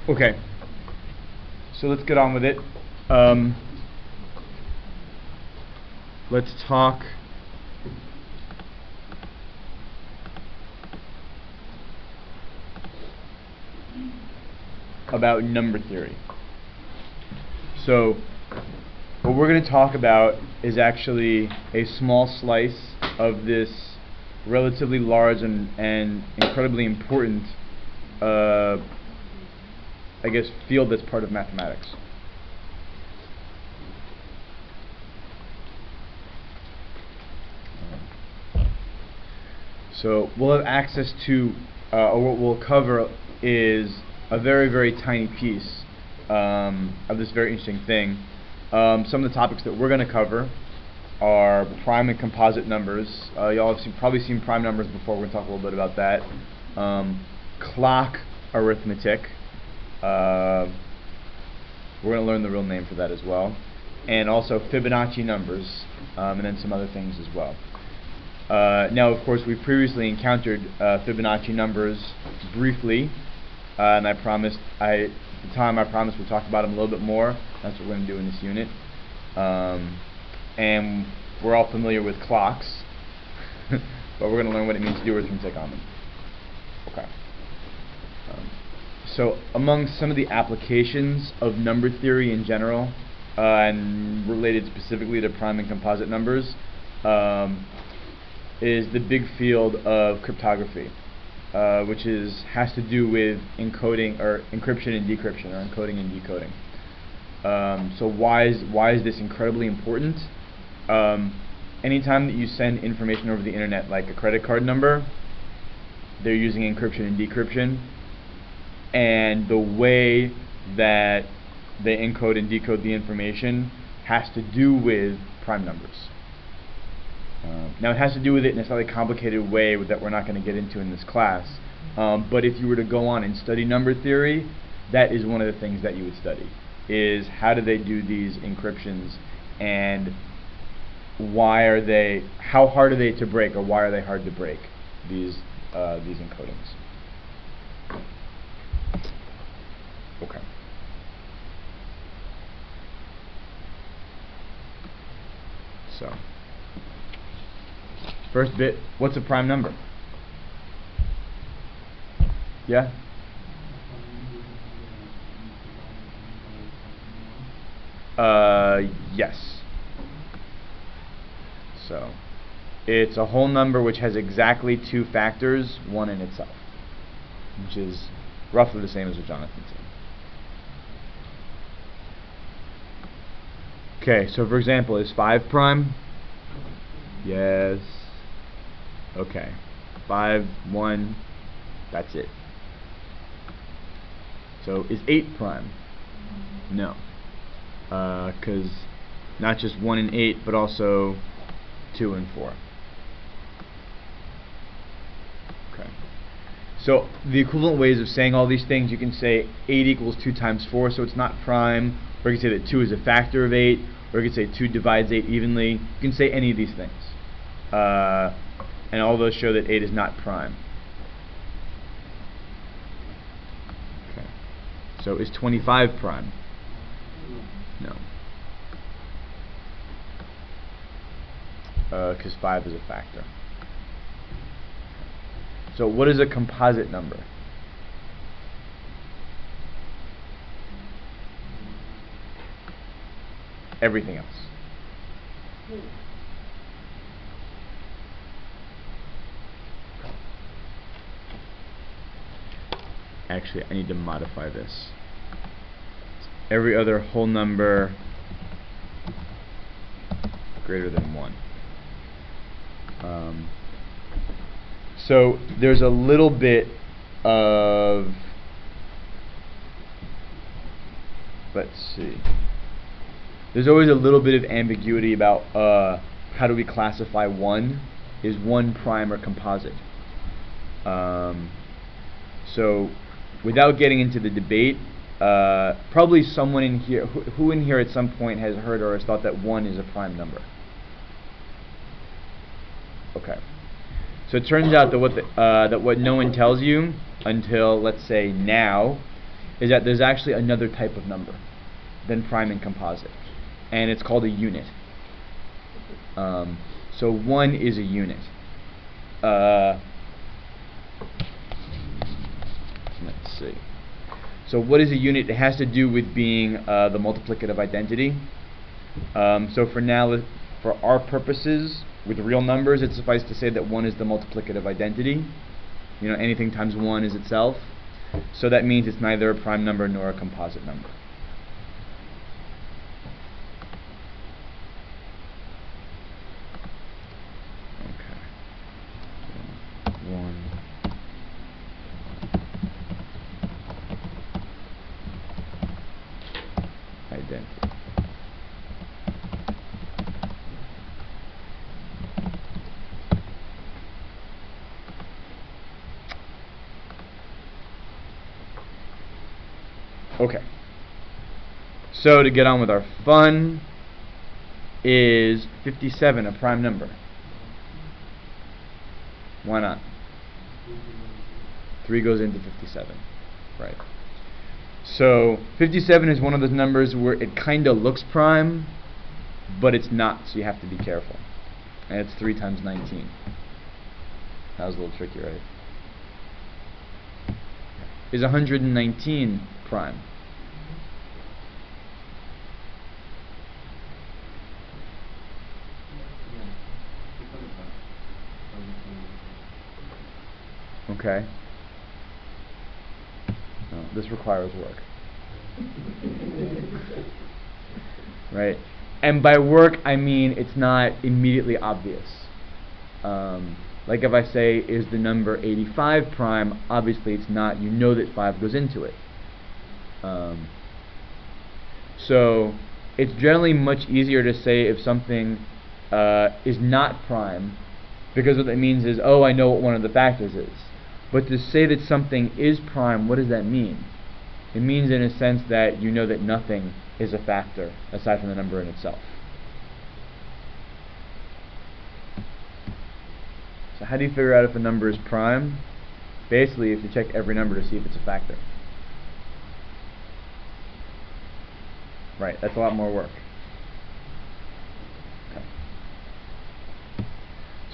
Okay, so let's get on with it. Let's talk about number theory. So what we're going to talk about is actually a small slice of this relatively large and incredibly important I guess field that's part of mathematics. So we'll have access to, or what we'll cover is a very, very tiny piece of this very interesting thing. Some of the topics that we're going to cover are prime and composite numbers. Y'all have probably seen prime numbers before. We're going to talk a little bit about that. Clock arithmetic. We're going to learn the real name for that as well. And also Fibonacci numbers, and then some other things as well. Now, of course, we previously encountered Fibonacci numbers briefly, and at the time I promised we'd talk about them a little bit more. That's what we're going to do in this unit. And we're all familiar with clocks, but we're going to learn what it means to do arithmetic on them. Okay. So among some of the applications of number theory in general, and related specifically to prime and composite numbers, is the big field of cryptography, which has to do with encoding or encryption and decryption, or encoding and decoding. So why is this incredibly important? Anytime that you send information over the internet, like a credit card number, they're using encryption and decryption, and the way that they encode and decode the information has to do with prime numbers. Now it has to do with it in a slightly complicated way that we're not going to get into in this class, but if you were to go on and study number theory, that is one of the things that you would study, is how do they do these encryptions, and how hard are they to break, or why are they hard to break, these encodings. Okay. So, first bit, what's a prime number? Yeah? Yes. So, it's a whole number which has exactly two factors, one in itself, which is roughly the same as what Jonathan said. Okay, so for example, is 5 prime? Yes. Okay. 5, 1, that's it. So is 8 prime? No. Because not just 1 and 8, but also 2 and 4. Okay. So the equivalent ways of saying all these things, you can say 8 equals 2 times 4, so it's not prime. Or you can say that 2 is a factor of 8, or you can say 2 divides 8 evenly. You can say any of these things. And all those show that 8 is not prime. Okay. So is 25 prime? No. Because 5 is a factor. So what is a composite number? Everything else. Actually, I need to modify this. Every other whole number greater than 1. So there's a little bit of, let's see, there's always a little bit of ambiguity about how do we classify 1. Is 1 prime or composite? So without getting into the debate, probably someone in here, who in here at some point has heard or has thought that 1 is a prime number? Okay. So it turns out that what no one tells you until, let's say, now, is that there's actually another type of number than prime and composite, and it's called a unit. So 1 is a unit. Let's see. So what is a unit? It has to do with being the multiplicative identity. So for now, for our purposes, with real numbers, it's suffice to say that 1 is the multiplicative identity. You know, anything times 1 is itself. So that means it's neither a prime number nor a composite number. Okay. 1. Identity. Okay. So to get on with our fun, is 57 a prime number? Why not? 3 goes into 57. Right. So 57 is one of those numbers where it kind of looks prime, but it's not, so you have to be careful. And it's 3 times 19. That was a little tricky, right? Is 119 prime? Okay. No, this requires work. Right? And by work, I mean it's not immediately obvious. Like if I say, is the number 85 prime? Obviously it's not. You know that 5 goes into it. So it's generally much easier to say if something is not prime, because what that means is, oh, I know what one of the factors is. But to say that something is prime, what does that mean? It means in a sense that you know that nothing is a factor aside from the number in itself. So how do you figure out if a number is prime? Basically, you have to check every number to see if it's a factor. Right, that's a lot more work. Okay.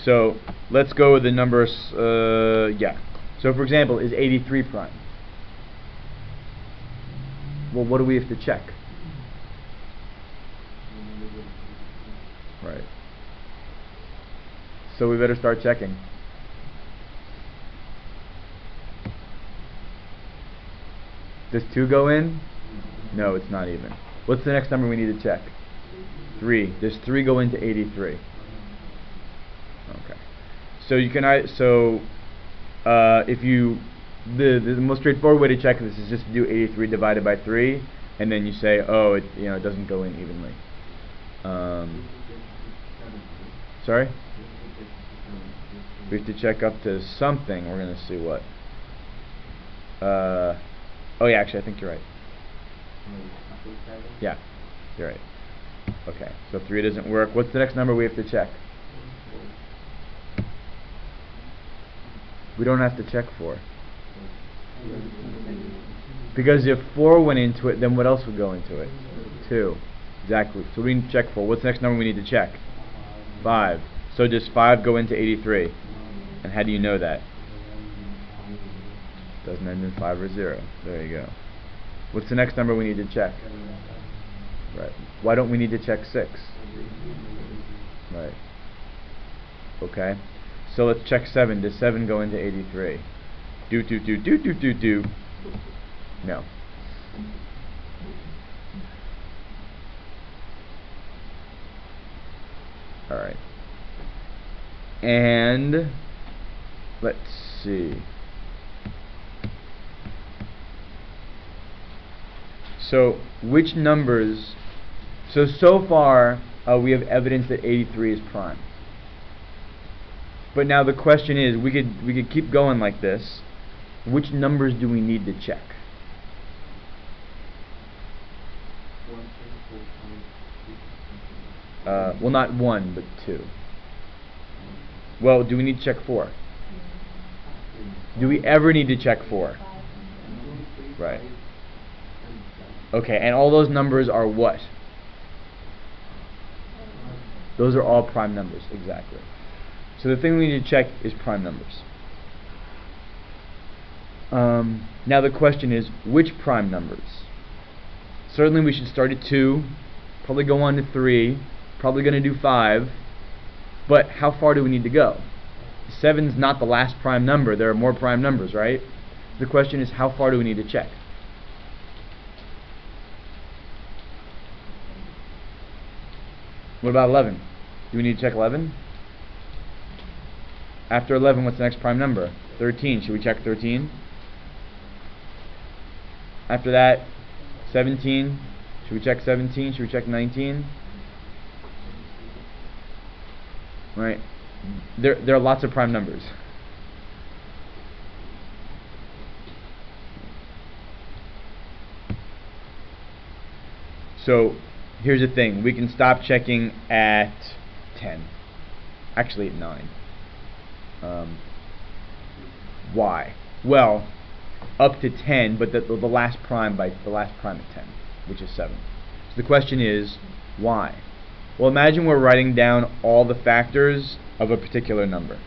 So let's go with the numbers, yeah. So for example, is 83 prime? Well, what do we have to check? Right. So we better start checking. Does 2 go in? No, it's not even. What's the next number we need to check? 3. Does 3 go into 83? Okay. So you can if you the most straightforward way to check this is just to do 83 divided by 3, and then you say, oh, it doesn't go in evenly. Sorry? We have to check up to something. We're going to see what. Oh yeah, actually I think you're right. Yeah, you're right. Okay, so 3 doesn't work. What's the next number we have to check? We don't have to check 4. Because if 4 went into it, then what else would go into it? 2. Exactly. So we need to check 4. What's the next number we need to check? 5. So does 5 go into 83? And how do you know that? Doesn't end in 5 or 0. There you go. What's the next number we need to check? Right. Why don't we need to check 6? Right. Okay. So let's check 7. Does 7 go into 83? Do. No. Alright. And let's see. So which numbers, so far we have evidence that 83 is prime. But now the question is, we could keep going like this. Which numbers do we need to check? Well, not 1, but 2. Well, do we need to check 4? Do we ever need to check 4? Right. Okay, and all those numbers are what? Those are all prime numbers, exactly. So the thing we need to check is prime numbers. Now the question is, which prime numbers? Certainly we should start at 2, probably go on to 3, probably going to do 5, but how far do we need to go? 7's not the last prime number, there are more prime numbers, right? The question is, how far do we need to check? What about 11? Do we need to check 11? After 11, what's the next prime number? 13. Should we check 13? After that, 17. Should we check 17? Should we check 19? Right? There are lots of prime numbers. So here's the thing. We can stop checking at 10. Actually at 9. Why? Well, up to 10, but the last prime at 10, which is 7. So the question is, why? Well, imagine we're writing down all the factors of a particular number.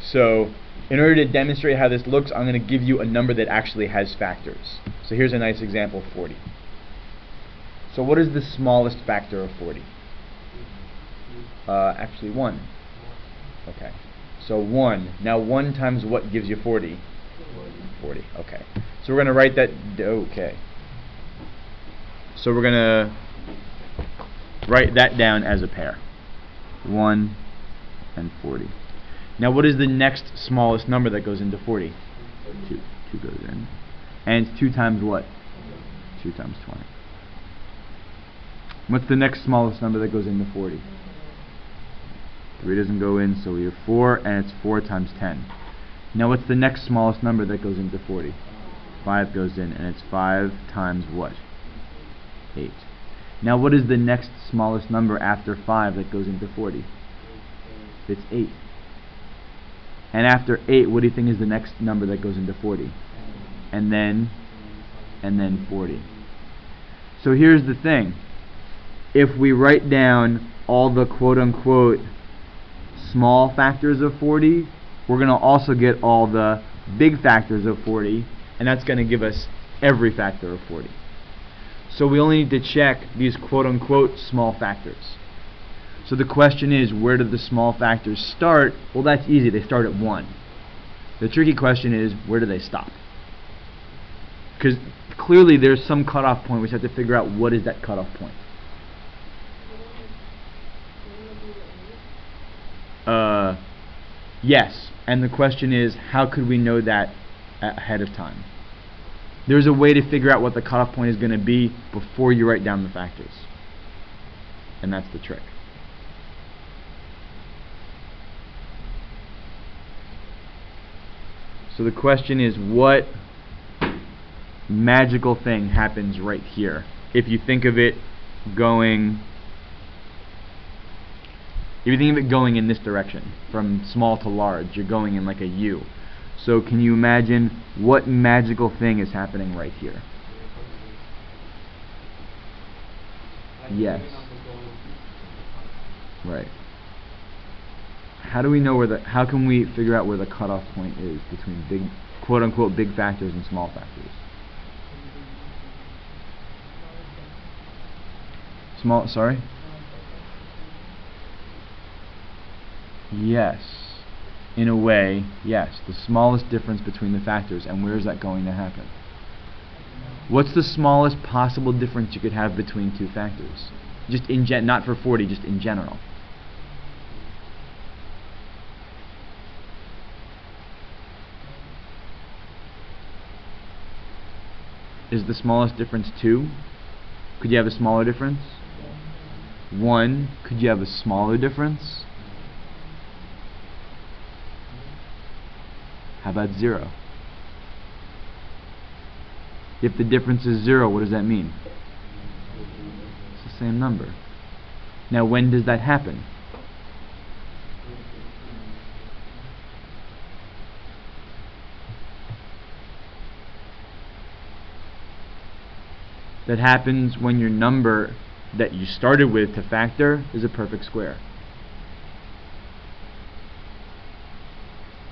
So in order to demonstrate how this looks, I'm going to give you a number that actually has factors. So here's a nice example, 40. So what is the smallest factor of 40? Actually 1. Okay. So 1. Now 1 times what gives you 40? 40. Okay. So we're going to write that. Okay. So we're going to write that down as a pair. 1 and 40. Now what is the next smallest number that goes into 40? 2. 2 goes in. And it's 2 times what? 2 times 20. What's the next smallest number that goes into 40? 3 doesn't go in, so we have 4, and it's 4 times 10. Now what's the next smallest number that goes into 40? 5 goes in, and it's 5 times what? 8. Now what is the next smallest number after 5 that goes into 40? It's 8. And after 8, what do you think is the next number that goes into 40? And then 40. So here's the thing. If we write down all the quote-unquote small factors of 40, we're going to also get all the big factors of 40, and that's going to give us every factor of 40. So we only need to check these quote-unquote small factors. So the question is, where do the small factors start? Well, that's easy. They start at 1. The tricky question is, where do they stop? Because clearly there's some cutoff point. We just have to figure out what is that cutoff point. Yes, and the question is, how could we know that ahead of time? There's a way to figure out what the cutoff point is going to be before you write down the factors. And that's the trick. So the question is, what magical thing happens right here? If you think of it going in this direction, from small to large, you're going in like a U. So can you imagine what magical thing is happening right here? Yes. Right. How do we know how can we figure out where the cutoff point is between big, quote-unquote, big factors and small factors? Sorry? Yes. In a way, yes. The smallest difference between the factors, and where is that going to happen? What's the smallest possible difference you could have between two factors? Just not for 40, just in general. Is the smallest difference 2? Could you have a smaller difference? 1. Could you have a smaller difference? How about 0? If the difference is 0, what does that mean? It's the same number. Now, when does that happen? that happens when your number that you started with to factor is a perfect square.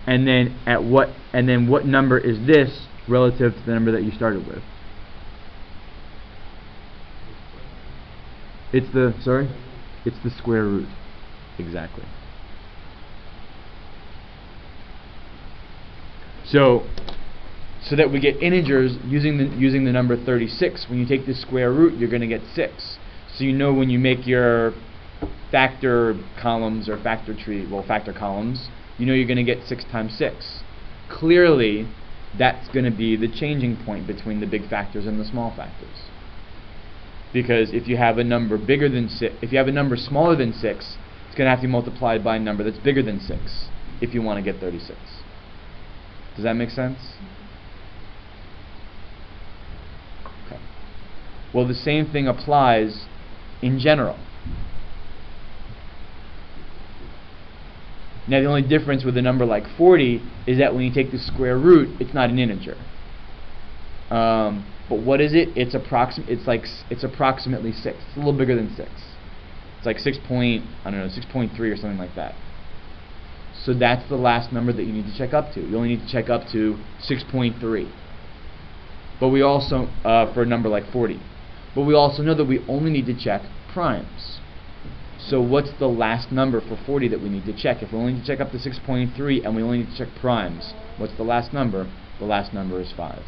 And then what number is this relative to the number that you started with? It's the square root. Exactly. So that we get integers using the number 36, when you take the square root, you're going to get 6. So you know when you make your factor columns or factor tree, well, factor columns, you know you're going to get 6 times 6. Clearly, that's going to be the changing point between the big factors and the small factors. Because if you have a number bigger than 6, if you have a number smaller than 6, it's going to have to be multiplied by a number that's bigger than 6 if you want to get 36. Does that make sense? Okay. Well, the same thing applies in general. Now, the only difference with a number like 40 is that when you take the square root, it's not an integer. But what is it? It's approximately 6. It's a little bigger than 6. It's like 6.3 or something like that. So that's the last number that you need to check up to. You only need to check up to 6.3. But we also, for a number like 40. But we also know that we only need to check primes. So what's the last number for 40 that we need to check? If we only need to check up to 6.3 and we only need to check primes, what's the last number? The last number is 5.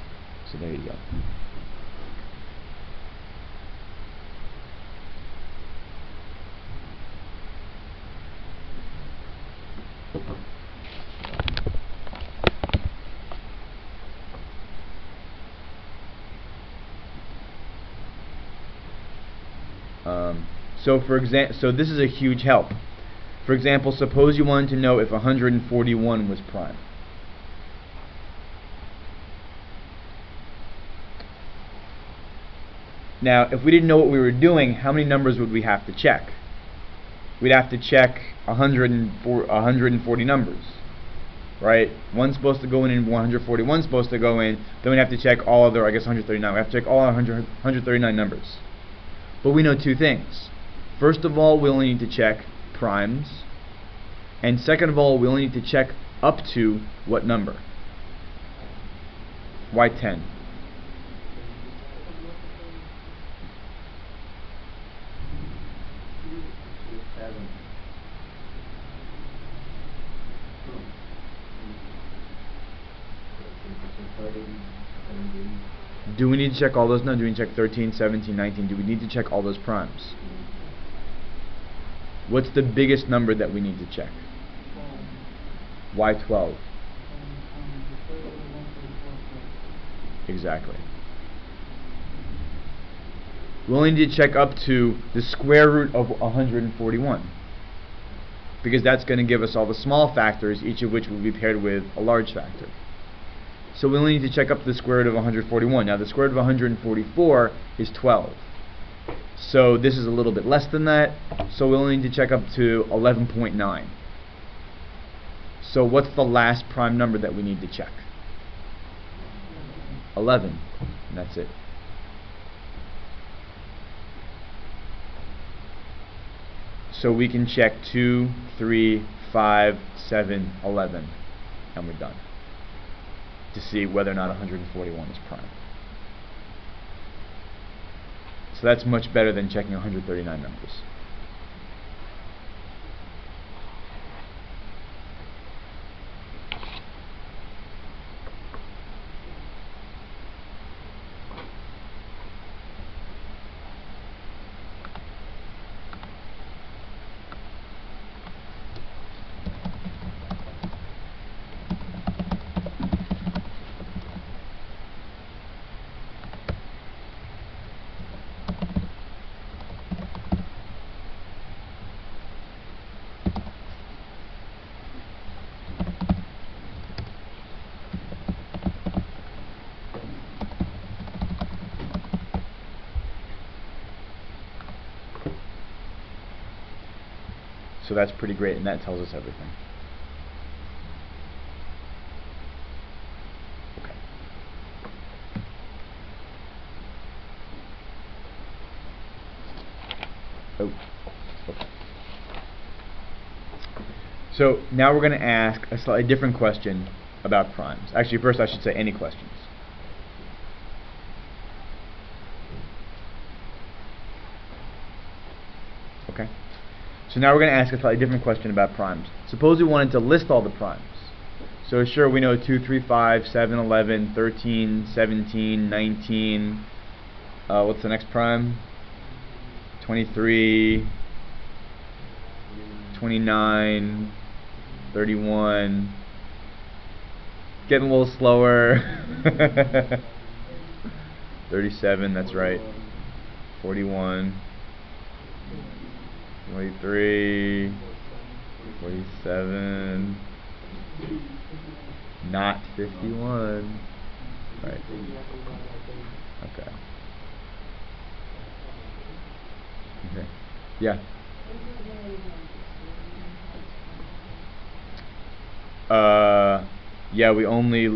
So there you go. So this is a huge help. For example, suppose you wanted to know if 141 was prime. Now, if we didn't know what we were doing, how many numbers would we have to check? We'd have to check 140 numbers, right? One's supposed to go in and 141's supposed to go in. Then we'd have to check all other, 139. We have to check all 139 numbers. But we know two things. First of all, we only need to check primes. And second of all, we only need to check up to what number? Why 10? Do we need to check all those? No. Do we need to check 13, 17, 19? Do we need to check all those primes? What's the biggest number that we need to check? Why 12? Exactly. We only need to check up to the square root of 141. Because that's going to give us all the small factors, each of which will be paired with a large factor. So we only need to check up to the square root of 141. Now the square root of 144 is 12. So this is a little bit less than that. So we only need to check up to 11.9. So what's the last prime number that we need to check? 11. And that's it. So we can check 2, 3, 5, 7, 11. And we're done. To see whether or not 141 is prime. So that's much better than checking 139 numbers. So that's pretty great, and that tells us everything. Okay. Oh, okay. So now we're going to ask a slightly different question about primes. Actually, first I should say any questions. Okay. So now we're going to ask a slightly different question about primes. Suppose we wanted to list all the primes. So sure, we know 2, 3, 5, 7, 11, 13, 17, 19. What's the next prime? 23, 29, 31. Getting a little slower. 37, that's right. 41. 43, 47, not 51, right, okay, yeah, yeah, we only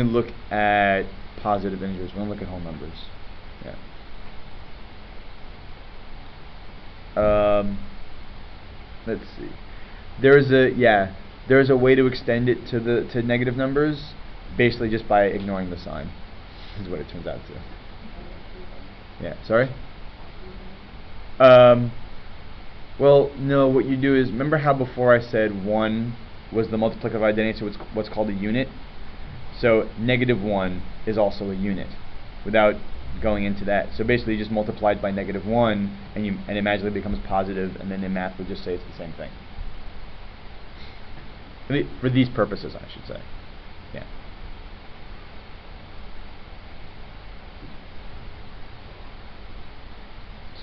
look at positive integers, we don't look at whole numbers, yeah. Let's see. There's a way to extend it to negative numbers, basically just by ignoring the sign. Is what it turns out to. Yeah. Sorry. Well, no. What you do is, remember how before I said 1 was the multiplicative identity, so it's what's called a unit. So -1 is also a unit, without going into that. So basically you just multiply it by -1 and it magically becomes positive, and then in math we just say it's the same thing. For these purposes, I should say. Yeah.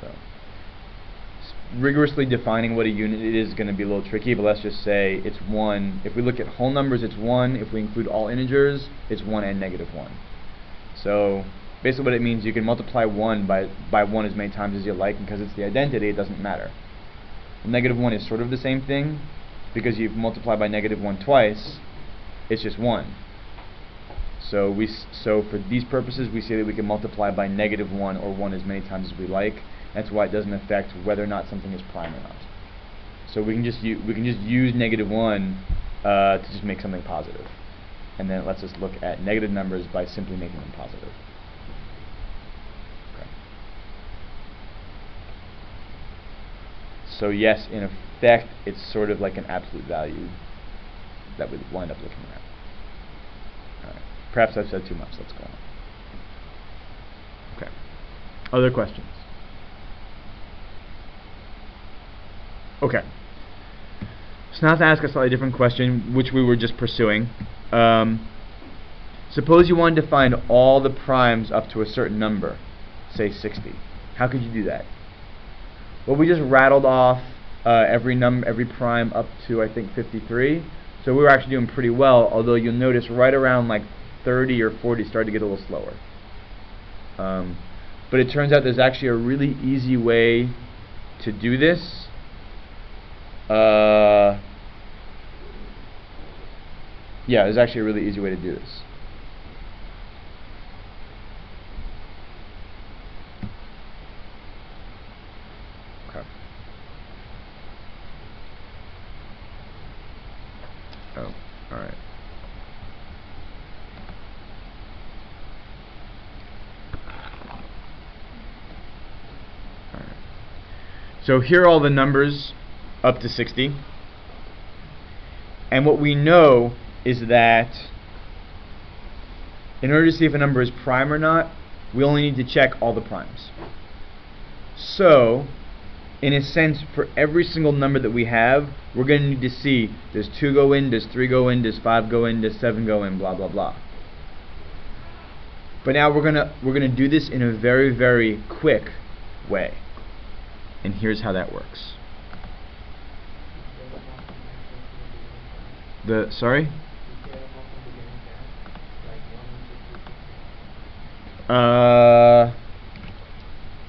So rigorously defining what a unit is going to be a little tricky, but let's just say it's 1. If we look at whole numbers, it's 1. If we include all integers, it's 1 and -1. So basically what it means, you can multiply 1 by 1 as many times as you like, and because it's the identity, it doesn't matter. -1 is sort of the same thing, because you've multiplied by -1 twice, it's just 1. So for these purposes, we say that we can multiply by -1 or 1 as many times as we like. That's why it doesn't affect whether or not something is prime or not. So we can just use -1 to just make something positive, and then it lets us look at negative numbers by simply making them positive. So yes, in effect, it's sort of like an absolute value that we wind up looking at. All right. Perhaps I've said too much. Let's go on. Okay. Other questions? Okay. So now to ask a slightly different question, which we were just pursuing. Suppose you wanted to find all the primes up to a certain number, say 60. How could you do that? Well, we just rattled off every prime up to, I think, 53. So we were actually doing pretty well, although you'll notice right around like 30 or 40 started to get a little slower. But it turns out there's actually a really easy way to do this. Yeah, there's actually a really easy way to do this. Okay. Oh, all right. All right. So here are all the numbers up to 60. And what we know is that in order to see if a number is prime or not, we only need to check all the primes. So, in a sense, for every single number that we have, we're going to need to see, does 2 go in, does 3 go in, does 5 go in, does 7 go in, blah, blah, blah. But now we're gonna do this in a very, very quick way. And here's how that works. Sorry?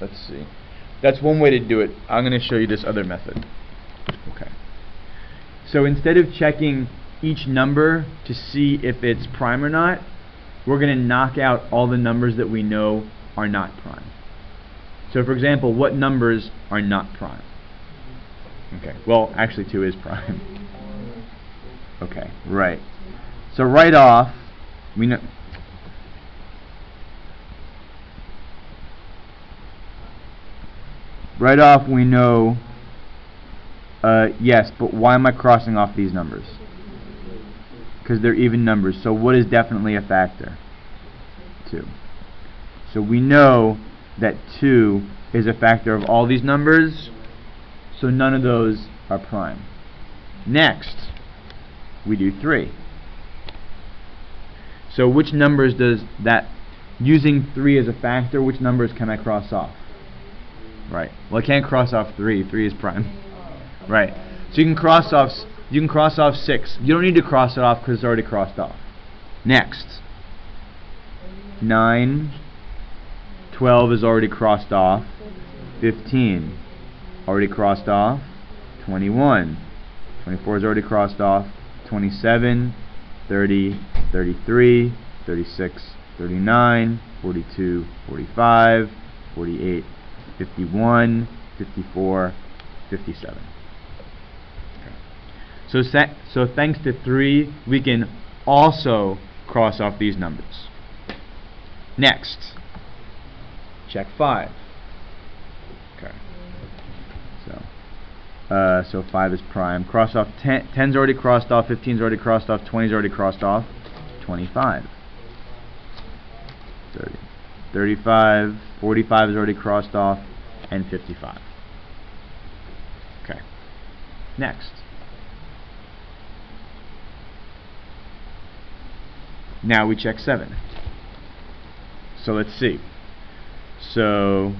Let's see. That's one way to do it. I'm going to show you this other method. Okay. So instead of checking each number to see if it's prime or not, we're going to knock out all the numbers that we know are not prime. So for example, what numbers are not prime? Okay, well, actually 2 is prime. Okay, right. So right off, we know... Right off we know, yes, but why am I crossing off these numbers? Because they're even numbers. So what is definitely a factor? 2. So we know that 2 is a factor of all these numbers, so none of those are prime. Next, we do 3. So which numbers does that, using 3 as a factor, which numbers can I cross off? Right. Well, I can't cross off 3. 3 is prime. Right. So you can cross off 6. You don't need to cross it off because it's already crossed off. Next, 9, 12 is already crossed off. 15 already crossed off. 21, 24 is already crossed off. 27, 30, 33, 36, 39, 42, 45, 48, 51, 54, 57. Okay. So thanks to 3, we can also cross off these numbers. Next, check 5. Okay. So 5 is prime. Cross off 10. 10's already crossed off. 15's already crossed off. 20's already crossed off. 25. 30. 35. 45 is already crossed off. And 55. Okay. Next. Now we check 7. So let's see. So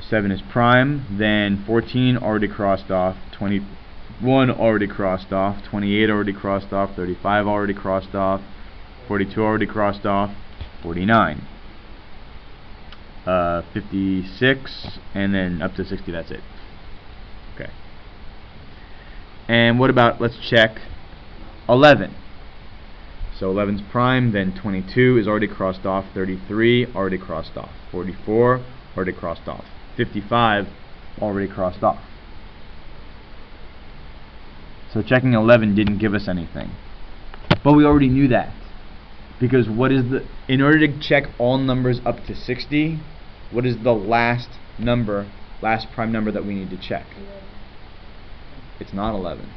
7 is prime, then 14 already crossed off, 21 already crossed off, 28 already crossed off, 35 already crossed off, 42 already crossed off, 49. 56, and then up to 60, that's it. Okay. And what about, let's check 11. So 11's prime, then 22 is already crossed off, 33 already crossed off, 44 already crossed off, 55 already crossed off. So checking 11 didn't give us anything. But we already knew that. Because in order to check all numbers up to 60, what is the last prime number that we need to check? It's not 11.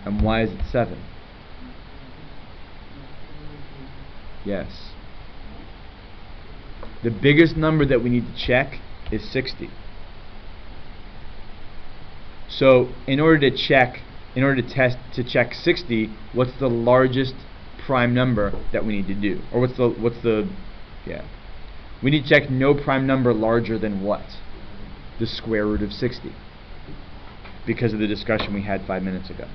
And why is it 7? Yes. The biggest number that we need to check is 60. So in order to check 60, what's the largest prime number that we need to do? Or we need to check no prime number larger than what? The square root of 60. Because of the discussion we had 5 minutes ago.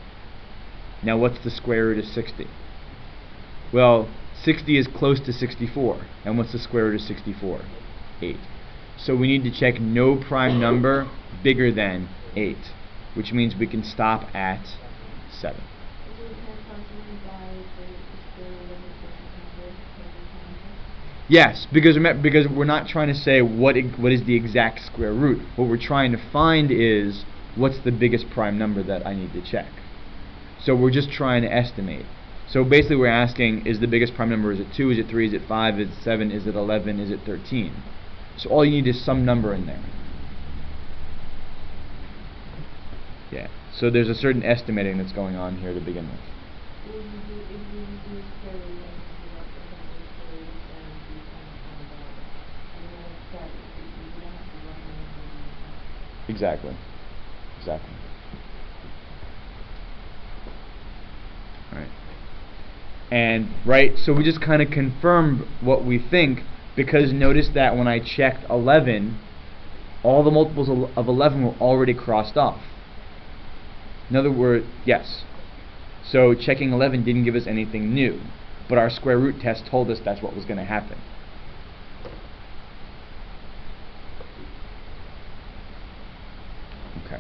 Now what's the square root of 60? Well, 60 is close to 64. And what's the square root of 64? 8. So we need to check no prime number bigger than 8. Which means we can stop at 7. Yes, because we're not trying to say what is the exact square root. What we're trying to find is what's the biggest prime number that I need to check. So we're just trying to estimate. So basically we're asking, is the biggest prime number, is it 2, is it 3, is it 5, is it 7, is it 11, is it 13? So all you need is some number in there. Yeah. So there's a certain estimating that's going on here to begin with. Exactly. Exactly. Alright. And, so we just kind of confirmed what we think, because notice that when I checked 11, all the multiples of 11 were already crossed off. In other words, yes. So checking 11 didn't give us anything new, but our square root test told us that's what was going to happen. Okay.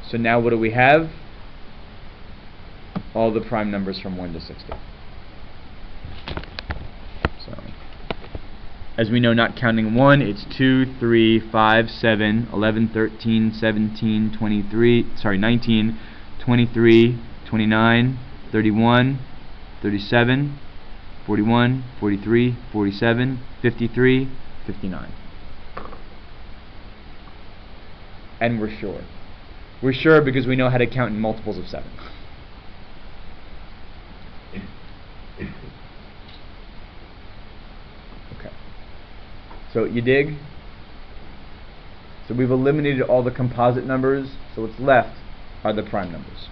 So now what do we have? All the prime numbers from 1 to 60. So As we know, not counting 1, it's 2, 3, 5, 7, 11, 13, 17, 23, sorry, 19, 23, 29, 31, 37, 41, 43, 47, 53, 59. And we're sure. We're sure because we know how to count in multiples of 7. Okay. So you dig? So we've eliminated all the composite numbers, so what's left are the prime numbers.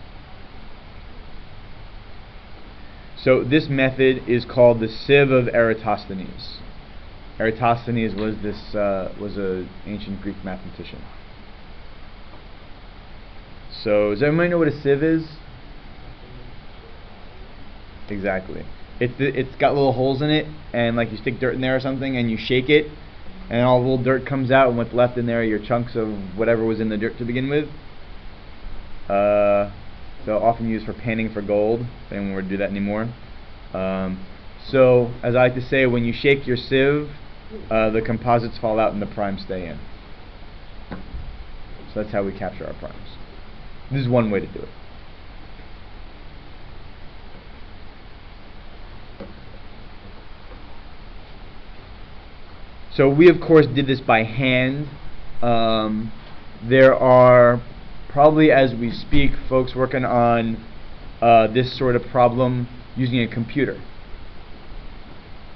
So this method is called the sieve of Eratosthenes. Eratosthenes was an ancient Greek mathematician. So does everybody know what a sieve is? Exactly. It's got little holes in it, and like you stick dirt in there or something, and you shake it, and all the little dirt comes out, and what's left in there are your chunks of whatever was in the dirt to begin with. So often used for panning for gold. If anyone were to do that anymore. So as I like to say, when you shake your sieve, the composites fall out and the primes stay in. So that's how we capture our primes. This is one way to do it. So we of course did this by hand. There are probably as we speak folks working on this sort of problem using a computer.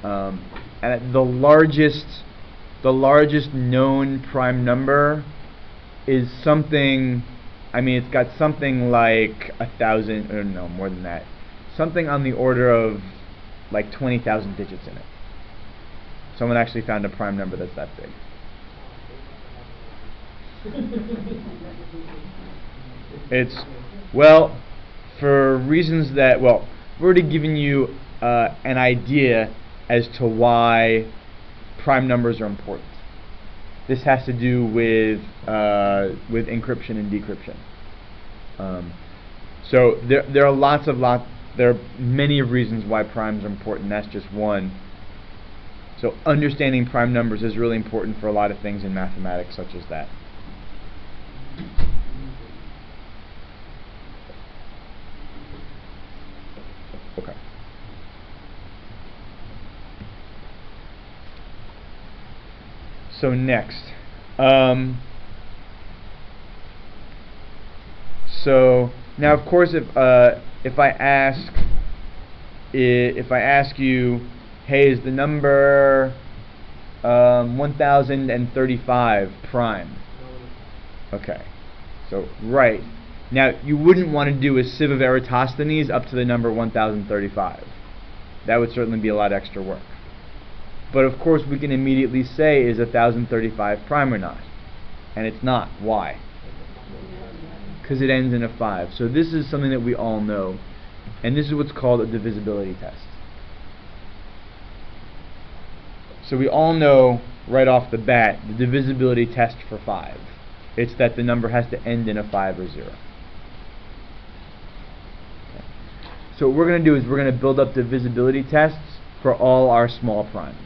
And the largest known prime number is something, I mean it's got something like 1,000, or no, more than that. Something on the order of like 20,000 digits in it. Someone actually found a prime number that's that big. It's, well, for reasons that, well, I've already given you an idea as to why prime numbers are important. This has to do with encryption and decryption. So there are many reasons why primes are important. That's just one. So understanding prime numbers is really important for a lot of things in mathematics, such as that. Okay. So next, so now of course if I ask you, hey, is the number 1035 prime? Okay, so right. Now you wouldn't want to do a sieve of Eratosthenes up to the number 1035. That would certainly be a lot of extra work. But of course we can immediately say, is 1035 prime or not? And it's not. Why? Because it ends in a 5. So this is something that we all know. And this is what's called a divisibility test. So we all know right off the bat the divisibility test for 5. It's that the number has to end in a 5 or 0. Okay. So what we're going to do is we're going to build up divisibility tests for all our small primes.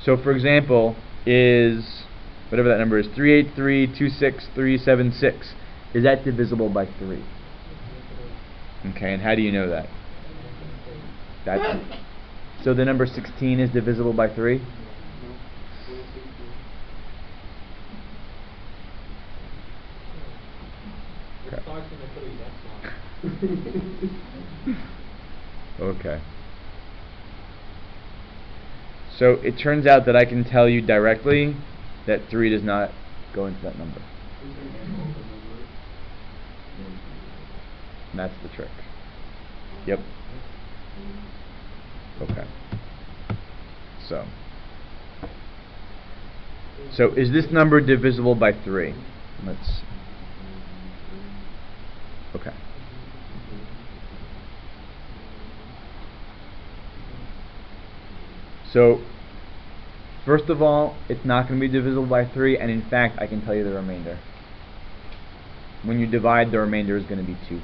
So for example, is whatever that number is, 3832636, is that divisible by 3? Okay, and how do you know that? That's so the number 16 is divisible by 3? Okay. Okay. So it turns out that I can tell you directly that 3 does not go into that number. And that's the trick. Yep. Okay. So is this number divisible by 3? Let's. Okay. So, first of all, it's not going to be divisible by 3, and in fact, I can tell you the remainder. When you divide, the remainder is going to be 2.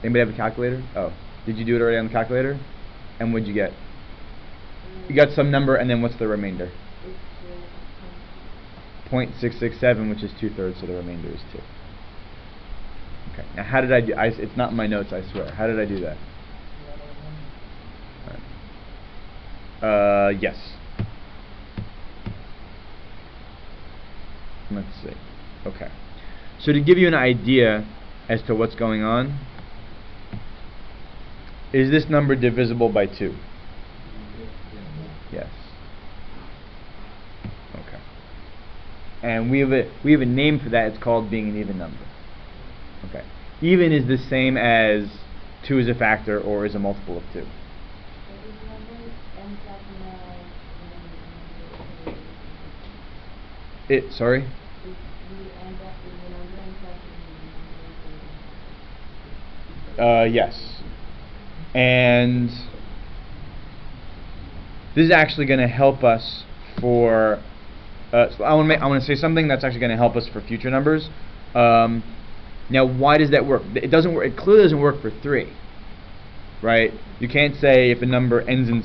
Anybody have a calculator? Oh, did you do it already on the calculator? And what'd you get? You got some number, and then what's the remainder? 0.667, which is 2/3, so the remainder is 2. Okay. Now, how did I do? It's not in my notes, I swear. How did I do that? Yes. Let's see. Okay. So to give you an idea as to what's going on, is this number divisible by 2? Yes. Okay. And we have a name for that. It's called being an even number. Okay. Even is the same as 2 is a factor or is a multiple of 2. Sorry? Yes. And this is actually going to help us for so I want to say something that's actually going to help us for future numbers. Now, why does that work? It doesn't work. It clearly doesn't work for 3, right? You can't say if a number ends in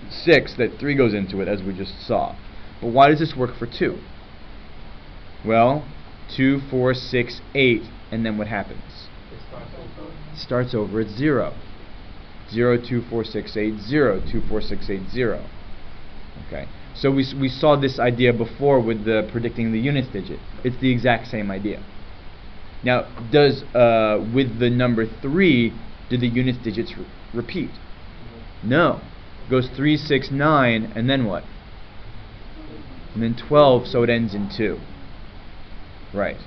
6 that 3 goes into it, as we just saw. But why does this work for 2? Well, 2, 4, 6, 8, and then what happens? It starts over at 0. 0, 2, 4, 6, 8, 0. 2, 4, 6, 8, 0. Okay. So we saw this idea before with the predicting the units digit. It's the exact same idea. Now, does with the number 3, do the units digits repeat? No. It goes 3, 6, 9, and then what? And then 12, so it ends in 2. Right.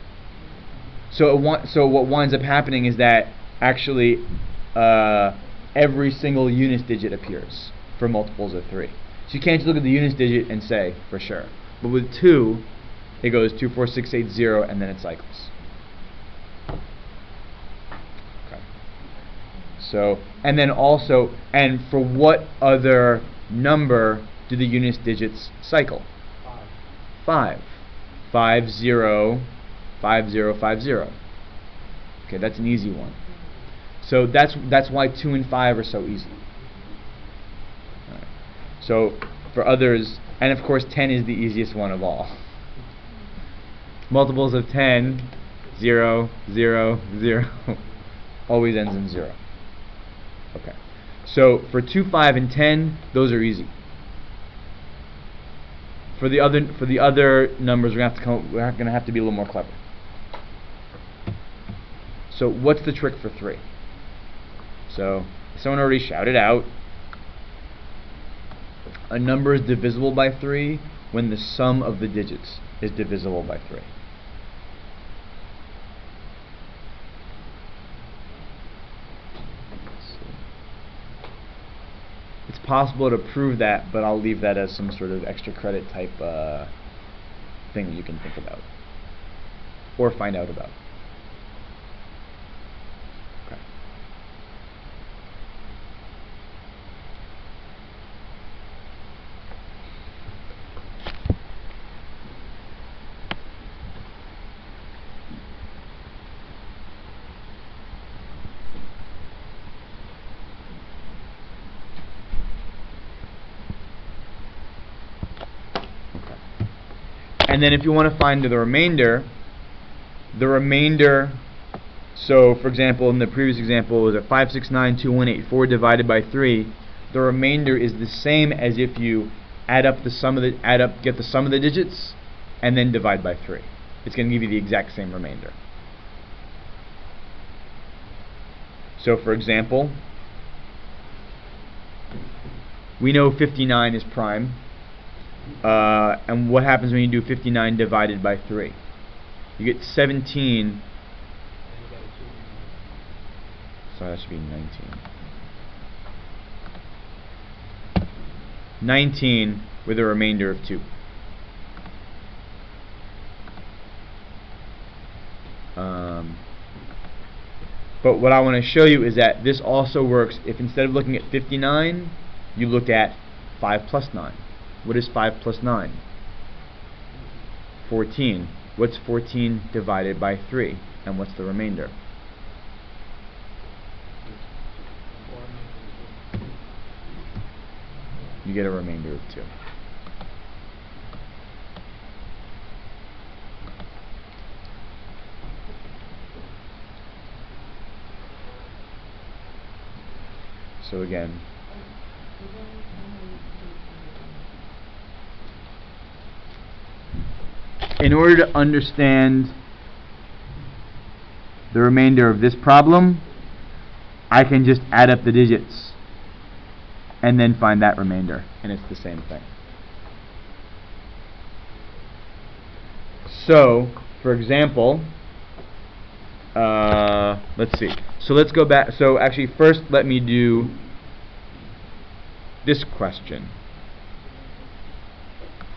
So what winds up happening is that actually every single units digit appears for multiples of 3. So you can't just look at the units digit and say for sure. But with 2, it goes 2, 4, 6, 8, 0, and then it cycles. Okay. So, and then also, and for what other number do the units digits cycle? 5. 5, 0, 5, 0, 5, 0. Okay, that's an easy one. So that's why 2 and 5 are so easy. Right. So for others, and of course 10 is the easiest one of all. Multiples of 10, 0, 0, 0, always ends in 0. Okay. So for 2, 5, and 10, those are easy. For the other numbers, we're going to have to be a little more clever. So what's the trick for 3? So someone already shouted out. A number is divisible by 3 when the sum of the digits is divisible by 3. It's possible to prove that, but I'll leave that as some sort of extra credit type thing that you can think about or find out about. Okay. And then if you want to find the remainder, so for example, in the previous example, it was a 5, 6, 9, 2, 1, 8, 4 divided by 3. The remainder is the same as if you get the sum of the digits, and then divide by 3. It's going to give you the exact same remainder. So for example, we know 59 is prime. And what happens when you do 59 divided by 3? You get 17. Sorry, that should be 19. 19 with a remainder of 2. But what I want to show you is that this also works if instead of looking at 59, you look at 5 plus 9. What is 5 plus 9? 14. What's 14 divided by 3? And what's the remainder? you get a remainder of 2. So again, in order to understand the remainder of this problem, I can just add up the digits and then find that remainder, and it's the same thing. So, for example, let's see. So let's go back. So actually, first let me do this question.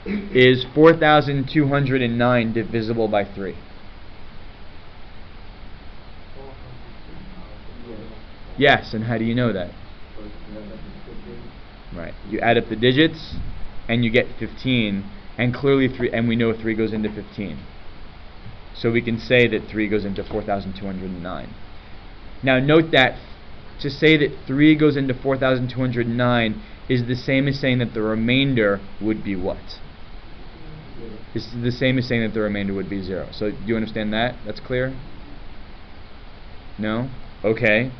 Is 4,209 divisible by 3? Yes, and how do you know that? Right. You add up the digits and you get 15, and clearly 3, and we know 3 goes into 15. So we can say that 3 goes into 4,209. Now note that to say that 3 goes into 4,209 is the same as saying that the remainder would be what? It's the same as saying that the remainder would be 0. So do you understand that? That's clear? No? Okay.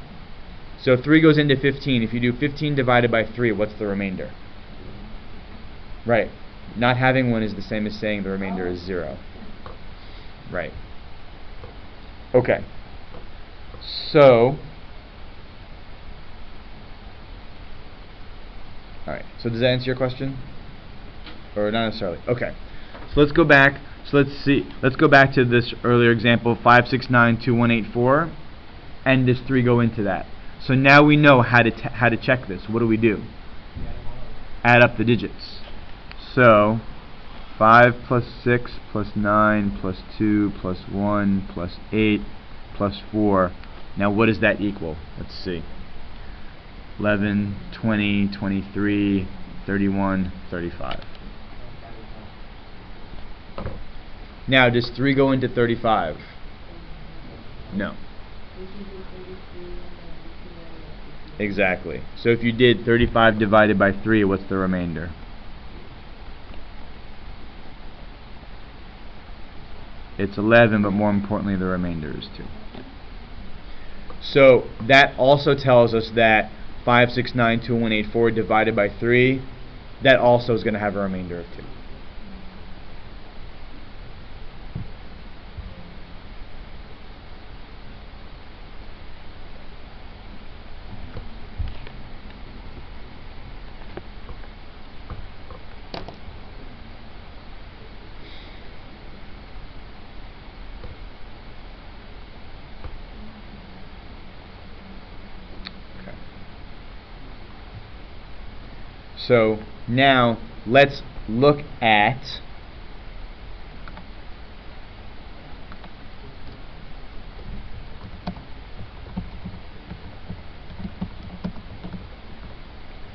So 3 goes into 15. If you do 15 divided by 3, what's the remainder? Right. Not having one is the same as saying the remainder is 0. Right. Okay. So, alright. So does that answer your question? Or not necessarily? Okay. So let's go back. So let's see. Let's go back to this earlier example, 5692184, and does 3 go into that? So now we know how to check this. What do? Add up the digits. So 5 plus 6 plus 9 plus 2 plus 1 plus 8 plus 4. Now what does that equal? Let's see. 11, 20, 23, 31, 35. Now does 3 go into 35? No. Exactly. So if you did 35 divided by 3, what's the remainder? It's 11, but more importantly, the remainder is 2. So that also tells us that 5692184 divided by 3, that also is going to have a remainder of 2. So now let's look at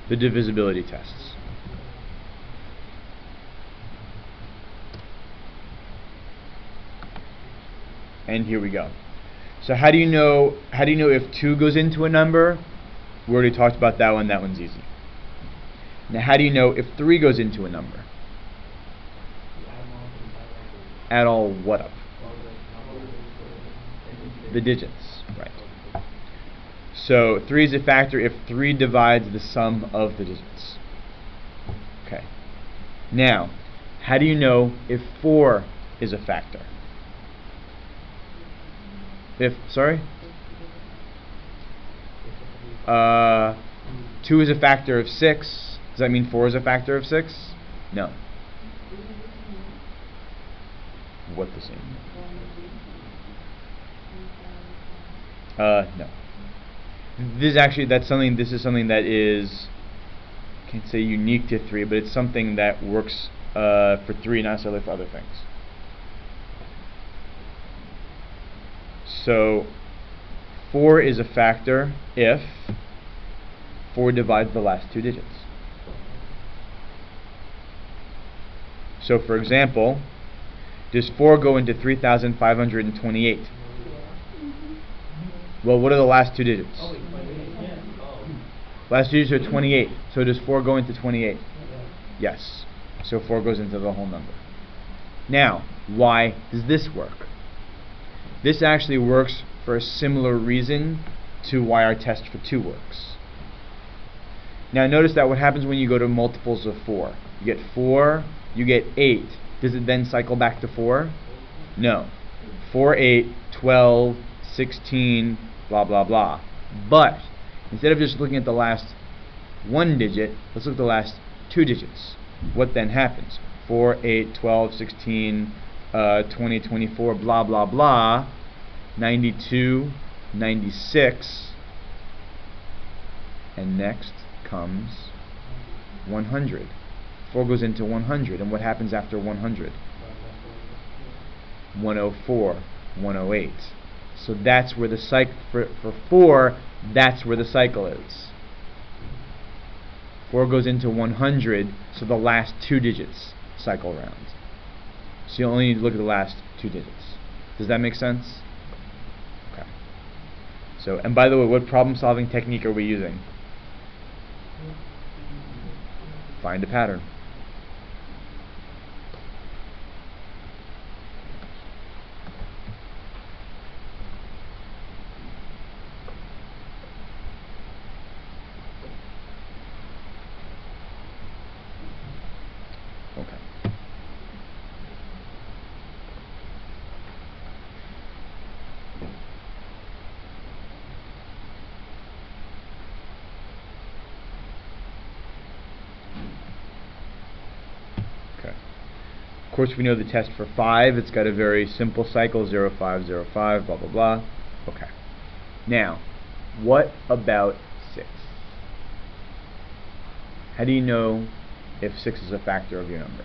the divisibility tests. And here we go. So how do you know if 2 goes into a number? We already talked about that one. That one's easy. Now how do you know if 3 goes into a number? Add all what up? The digits, right. So 3 is a factor if 3 divides the sum of the digits. Okay. Now, how do you know if 4 is a factor? 2 is a factor of 6. Does that mean 4 is a factor of 6? No. What the same? No. This is something that is, I can't say unique to 3, but it's something that works for 3, not necessarily for other things. So 4 is a factor if 4 divides the last 2 digits. So for example, does 4 go into 3,528? Well, what are the last 2 digits? Last two digits are 28. So does 4 go into 28? Yes. So 4 goes into the whole number. Now, why does this work? This actually works for a similar reason to why our test for 2 works. Now notice that what happens when you go to multiples of 4. You get 4, you get 8. Does it then cycle back to 4? No. 4, 8, 12, 16, blah, blah, blah. But instead of just looking at the last 1 digit, let's look at the last 2 digits. What then happens? 4, 8, 12, 16, 20, 24, blah, blah, blah, 92, 96, and next comes 100. 4 goes into 100, and what happens after 100? 104, 108. So that's where the cycle, for 4, that's where the cycle is. 4 goes into 100, so the last 2 digits cycle around. So you only need to look at the last 2 digits. Does that make sense? Okay. So, and by the way, what problem-solving technique are we using? Find a pattern. Okay. Of course, we know the test for 5. It's got a very simple cycle, 0, 5, 0, 5, blah, blah, blah. Okay. Now, what about 6? How do you know if 6 is a factor of your number?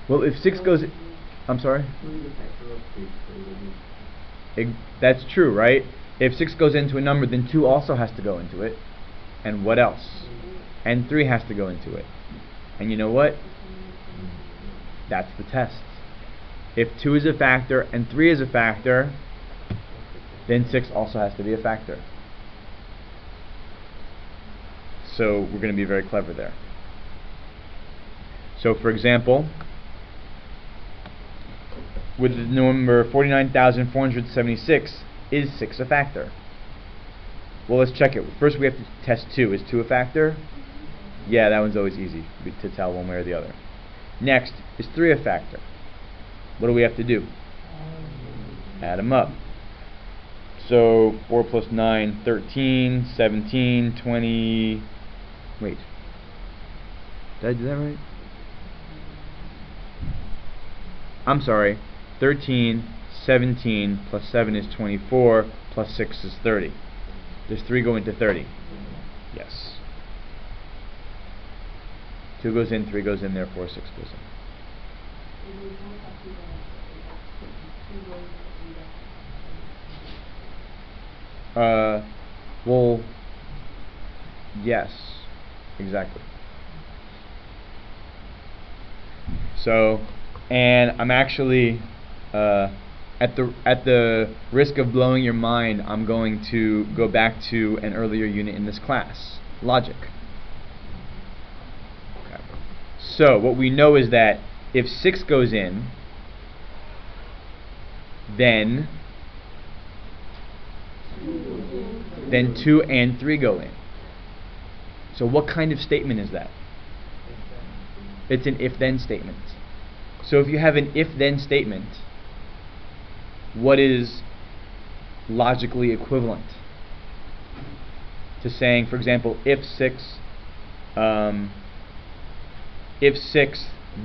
Well, if 6 goes... I'm sorry? That's true, right? If 6 goes into a number, then 2 also has to go into it. And what else? And 3 has to go into it. And you know what? That's the test. If 2 is a factor and 3 is a factor, then 6 also has to be a factor. So we're going to be very clever there. So for example, with the number 49,476, is 6 a factor? Well, let's check it. First we have to test 2. Is 2 a factor? Yeah, that one's always easy to tell one way or the other. Next, is 3 a factor? What do we have to do? Add them up. So 4 plus 9, 13, 17, 20... Wait. Did I do that right? I'm sorry. 13, 17 plus 7 is 24, plus 6 is 30. Does 3 go into 30? Yes. 2 goes in, 3 goes in, therefore 6 goes in. Well, yes, exactly. So, and I'm actually at the risk of blowing your mind, I'm going to go back to an earlier unit in this class, logic. Okay. So what we know is that if 6 goes in, then 2 and 3 go in. So what kind of statement is that? It's an if-then statement. So if you have an if-then statement, what is logically equivalent to saying, for example, if 6,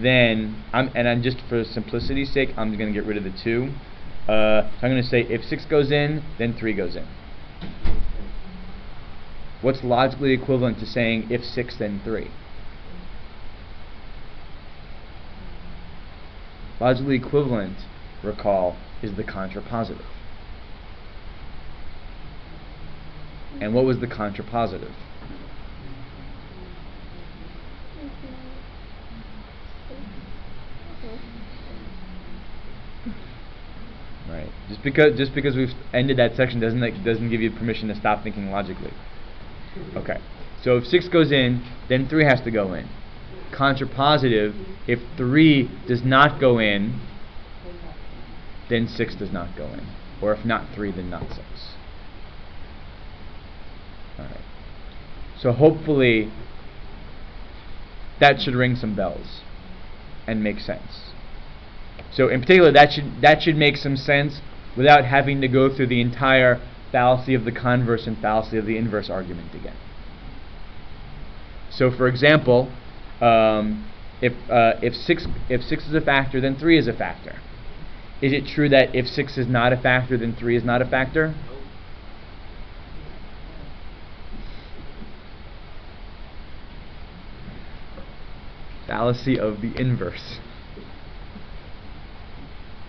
then I'm just for simplicity's sake, I'm going to get rid of the 2. So I'm going to say if 6 goes in, then 3 goes in. What's logically equivalent to saying if 6, then 3? Logically equivalent, recall, is the contrapositive. And what was the contrapositive? Just because we've ended that section doesn't give you permission to stop thinking logically. Okay. So if 6 goes in, then 3 has to go in. Contrapositive, if 3 does not go in, then 6 does not go in. Or if not 3, then not 6. Alright. So hopefully that should ring some bells and make sense. So in particular, that should make some sense without having to go through the entire fallacy of the converse and fallacy of the inverse argument again. So for example, if 6 is a factor, then 3 is a factor. Is it true that if 6 is not a factor, then 3 is not a factor? Fallacy of the inverse.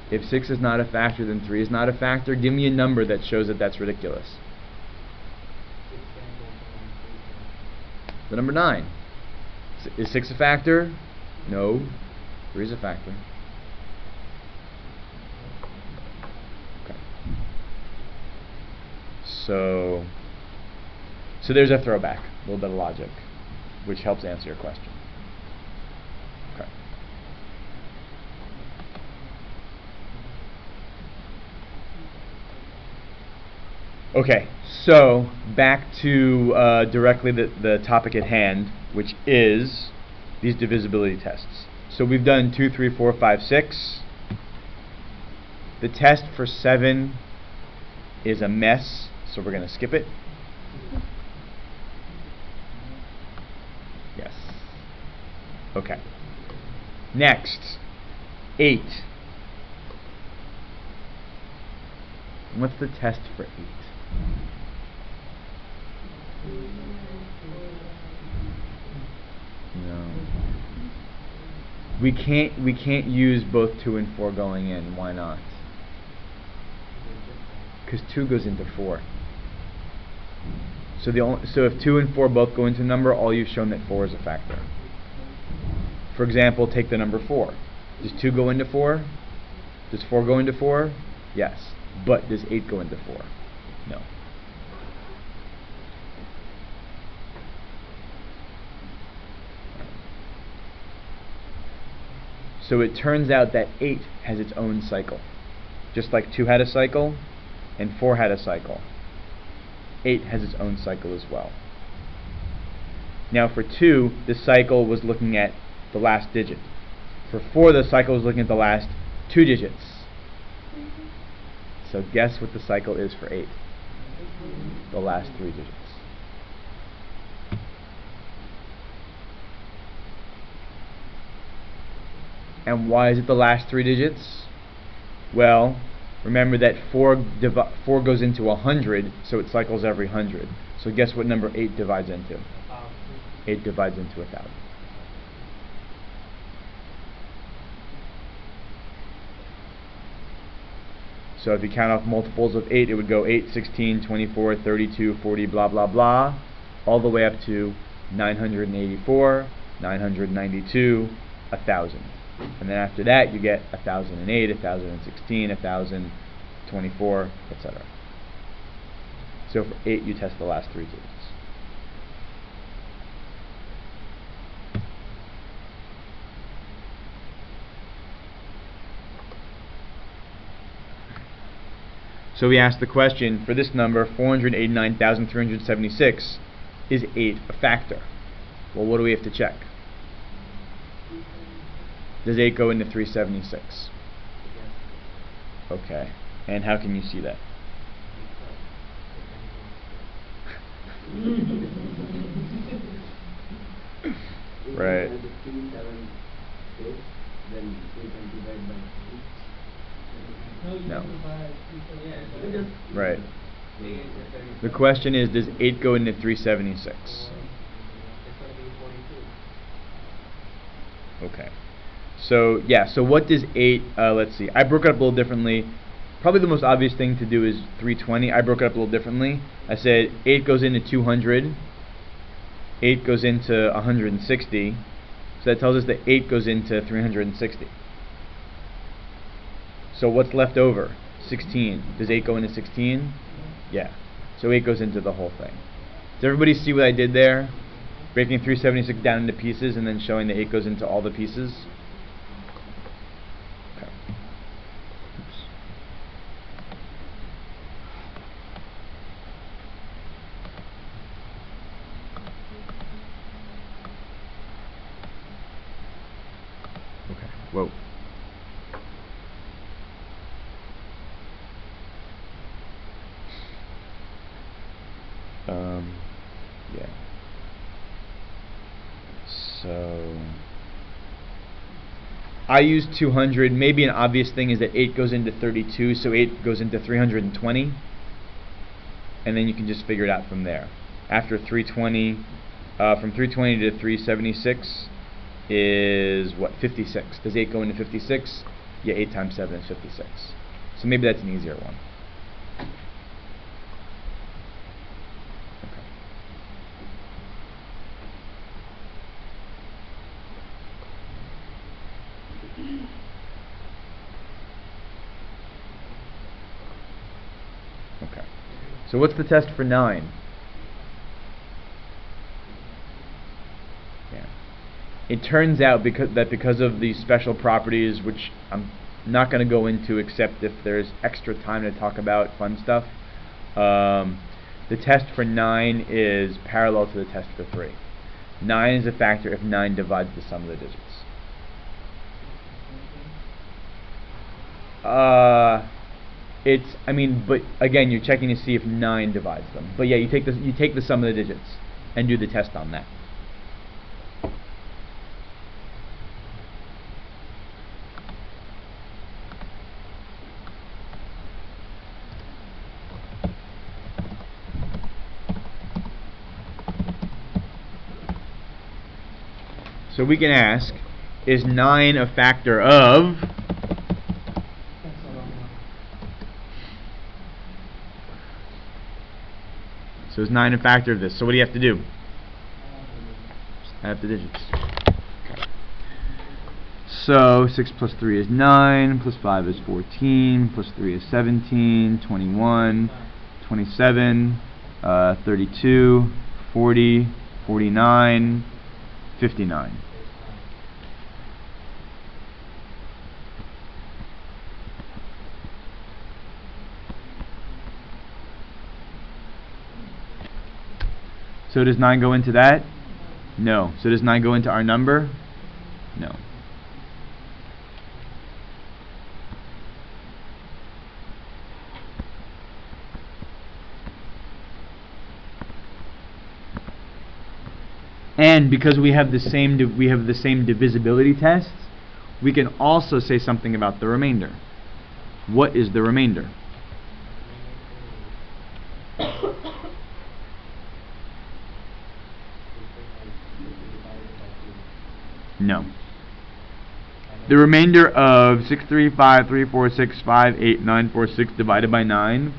If 6 is not a factor, then 3 is not a factor. Give me a number that shows that that's ridiculous. The number 9. Is 6 a factor? No. 3 is a factor. Okay. So there's a throwback, a little bit of logic, which helps answer your question. Okay. Okay, so back to directly the topic at hand, which is these divisibility tests. So we've done 2, 3, 4, 5, 6. The test for 7 is a mess, so we're going to skip it. Yes. Okay. Next, 8. What's the test for 8? No. We can't use both 2 and 4 going in. Why not? Because 2 goes into 4. So if 2 and 4 both go into a number, all you've shown that 4 is a factor. For example, take the number 4. Does 2 go into 4? Does 4 go into 4? Yes. But does 8 go into 4? No. So it turns out that 8 has its own cycle. Just like 2 had a cycle and 4 had a cycle, 8 has its own cycle as well. Now for 2, the cycle was looking at the last digit. For 4, the cycle was looking at the last 2 digits. So guess what the cycle is for 8? The last 3 digits. And why is it the last 3 digits? Well, remember that 4 goes into 100, so it cycles every 100. So guess what number 8 divides into? 8 divides into 1,000. So if you count off multiples of 8, it would go 8, 16, 24, 32, 40, blah, blah, blah, all the way up to 984, 992, 1,000. And then after that, you get 1,008, 1,016, 1,024, etc. So for 8, you test the last 3 digits. So we asked the question, for this number, 489,376, is 8 a factor? Well, what do we have to check? Does 8 go into 376? Okay. And how can you see that? Right. No. Right. The question is, does 8 go into 376? Okay. So, yeah, so what does 8, let's see, I broke it up a little differently. Probably the most obvious thing to do is 320. I broke it up a little differently. I said 8 goes into 200, 8 goes into 160, so that tells us that 8 goes into 360. So what's left over? 16. Does 8 go into 16? Yeah. So 8 goes into the whole thing. Does everybody see what I did there? Breaking 376 down into pieces and then showing that 8 goes into all the pieces? Okay. Oops. Okay. Whoa. Yeah. So I use 200. Maybe an obvious thing is that 8 goes into 32, so 8 goes into 320. And then you can just figure it out from there. After 320, from 320 to 376 is what? 56. Does 8 go into 56? Yeah, 8 times 7 is 56. So maybe that's an easier one. Okay. So what's the test for 9? Yeah. It turns out because of these special properties, which I'm not going to go into except if there's extra time to talk about fun stuff, the test for 9 is parallel to the test for 3. 9 is a factor if 9 divides the sum of the digits. But again, you're checking to see if 9 divides them. But yeah, you take the sum of the digits and do the test on that. So we can ask, is 9 a factor of? So is 9 a factor of this? So what do you have to do? Just add the digits. Okay. So 6 plus 3 is 9, plus 5 is 14, plus 3 is 17, 21, 27, 32, 40, 49, 59. So does 9 go into that? No. So does 9 go into our number? No. And because we have the same divisibility tests, we can also say something about the remainder. What is the remainder? No. The remainder of 635,346,58946 divided by 9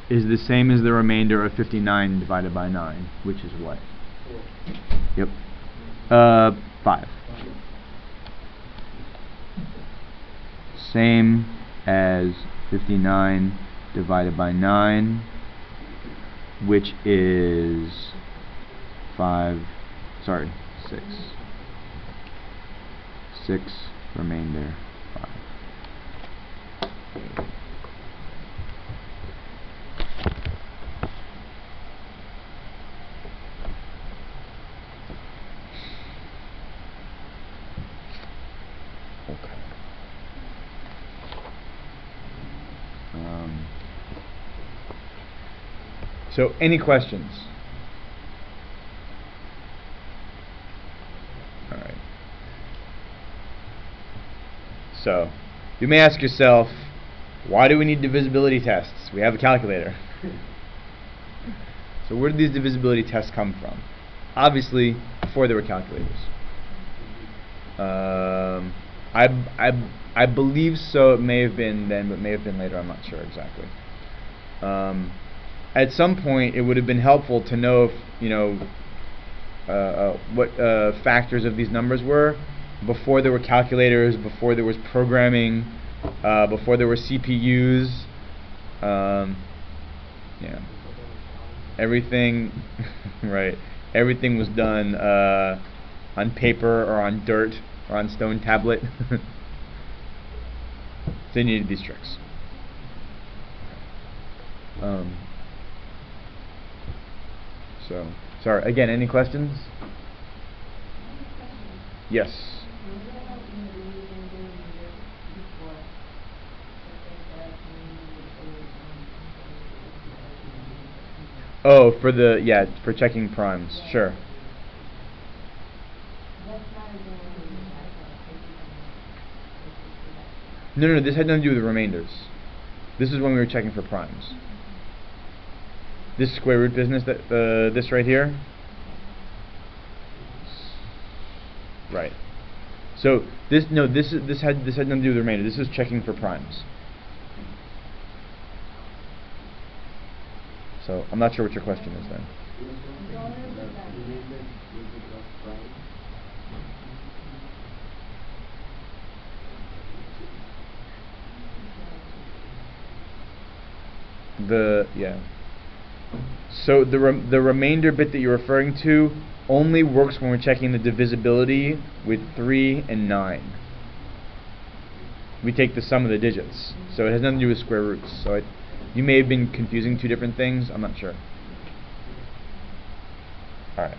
is the same as the remainder of 59 divided by 9, which is what? Yep. 5. Same as 59 divided by 9, which is 6. 6 remainder 5. Okay. So any questions? Alright. So, you may ask yourself, why do we need divisibility tests? We have a calculator. So where did these divisibility tests come from? Obviously, before there were calculators. I believe so. It may have been then, but may have been later. I'm not sure exactly. At some point, it would have been helpful to know if what factors of these numbers were before there were calculators, before there was programming, before there were CPUs. Yeah, everything, right? Everything was done on paper or on dirt or on stone tablet. So they needed these tricks. So, sorry. Again, any questions? Yes. Oh, for checking primes, sure. No, this had nothing to do with the remainders. This is when we were checking for primes. This square root business, this right here. Right. So this had nothing to do with the remainder. This is checking for primes. So I'm not sure what your question is then. So the remainder bit that you're referring to only works when we're checking the divisibility with 3 and 9. We take the sum of the digits, so it has nothing to do with square roots. So you may have been confusing two different things. I'm not sure. All right.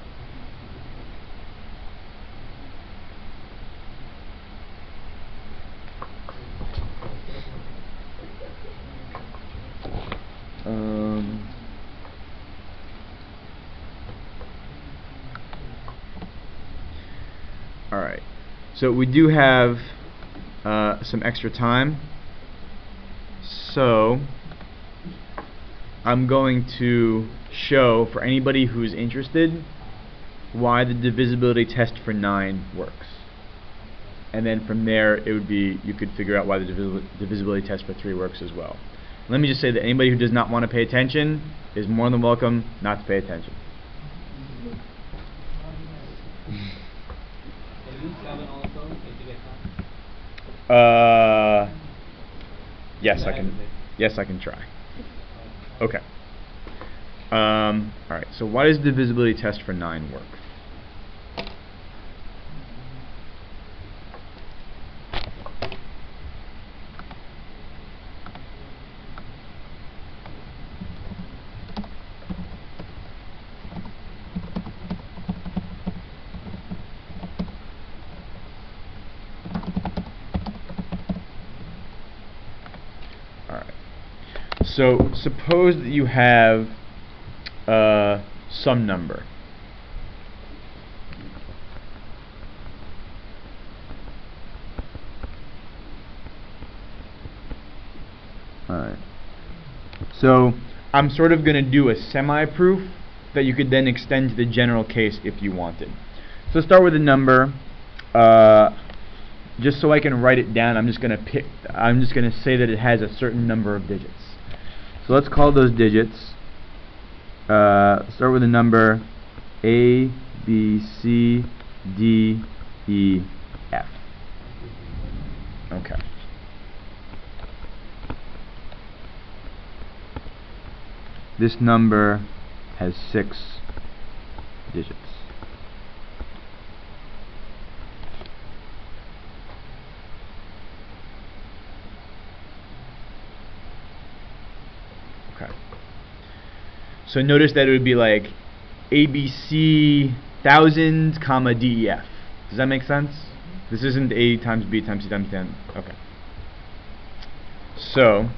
All right. So we do have some extra time. So I'm going to show, for anybody who's interested, why the divisibility test for 9 works. And then from there, it would be, you could figure out why the divisibility test for 3 works as well. Let me just say that anybody who does not want to pay attention is more than welcome not to pay attention. Yes, I can. Yes, I can try. Okay. All right. So why does the divisibility test for 9 work? So suppose that you have some number. Alright. So I'm sort of going to do a semi-proof that you could then extend to the general case if you wanted. So start with a number. Just so I can write it down, I'm just going to say that it has a certain number of digits. So let's call those digits. Start with a number A, B, C, D, E, F. Okay. This number has 6 digits. So notice that it would be like ABC 1000, comma DEF. Does that make sense? This isn't A times B times C times 10. Okay. So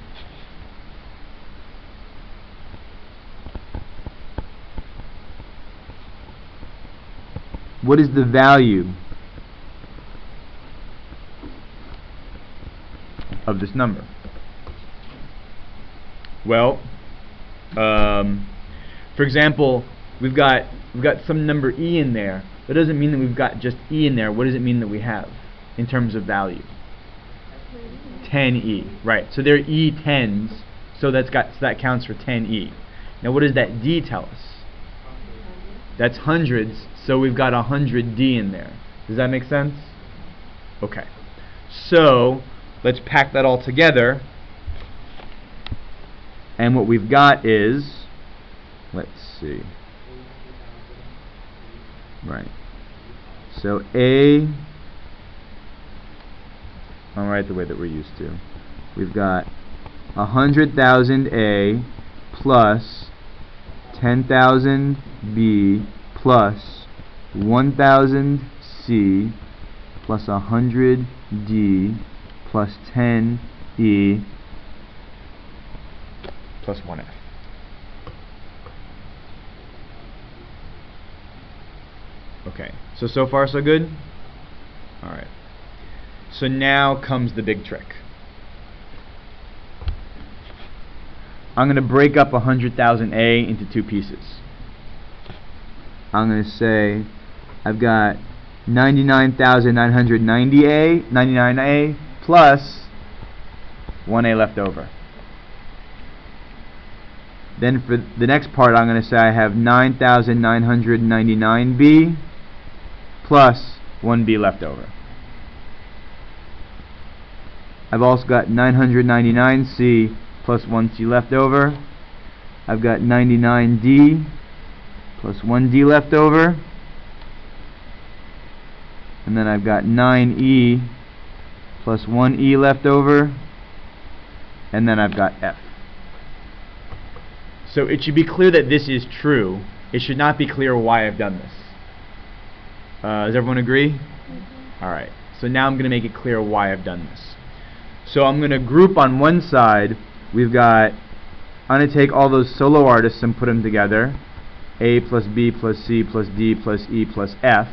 what is the value of this number? Well, for example, we've got some number E in there. That doesn't mean that we've got just E in there. What does it mean that we have in terms of value? 10E, right? So they're E10s, so that counts for 10E. Now, what does that D tell us? That's hundreds, so we've got 100D in there. Does that make sense? Okay. So let's pack that all together. And what we've got is, let's see. Right. So I'll write the way that we're used to. We've got 100,000 A plus 10,000 B plus 1,000 C plus 100 D plus 10 E plus 1F. Okay, so far so good? Alright. So now comes the big trick. I'm going to break up 100,000 A into two pieces. I'm going to say I've got 99,990 plus 1A left over. Then for the next part, I'm going to say I have 9,999B plus 1B left over. I've also got 999C plus 1C left over. I've got 99D plus 1D left over. And then I've got 9E plus 1E left over. And then I've got F. So it should be clear that this is true. It should not be clear why I've done this. Does everyone agree? Mm-hmm. Alright, so now I'm going to make it clear why I've done this. So I'm going to group on one side, I'm going to take all those solo artists and put them together. A plus B plus C plus D plus E plus F.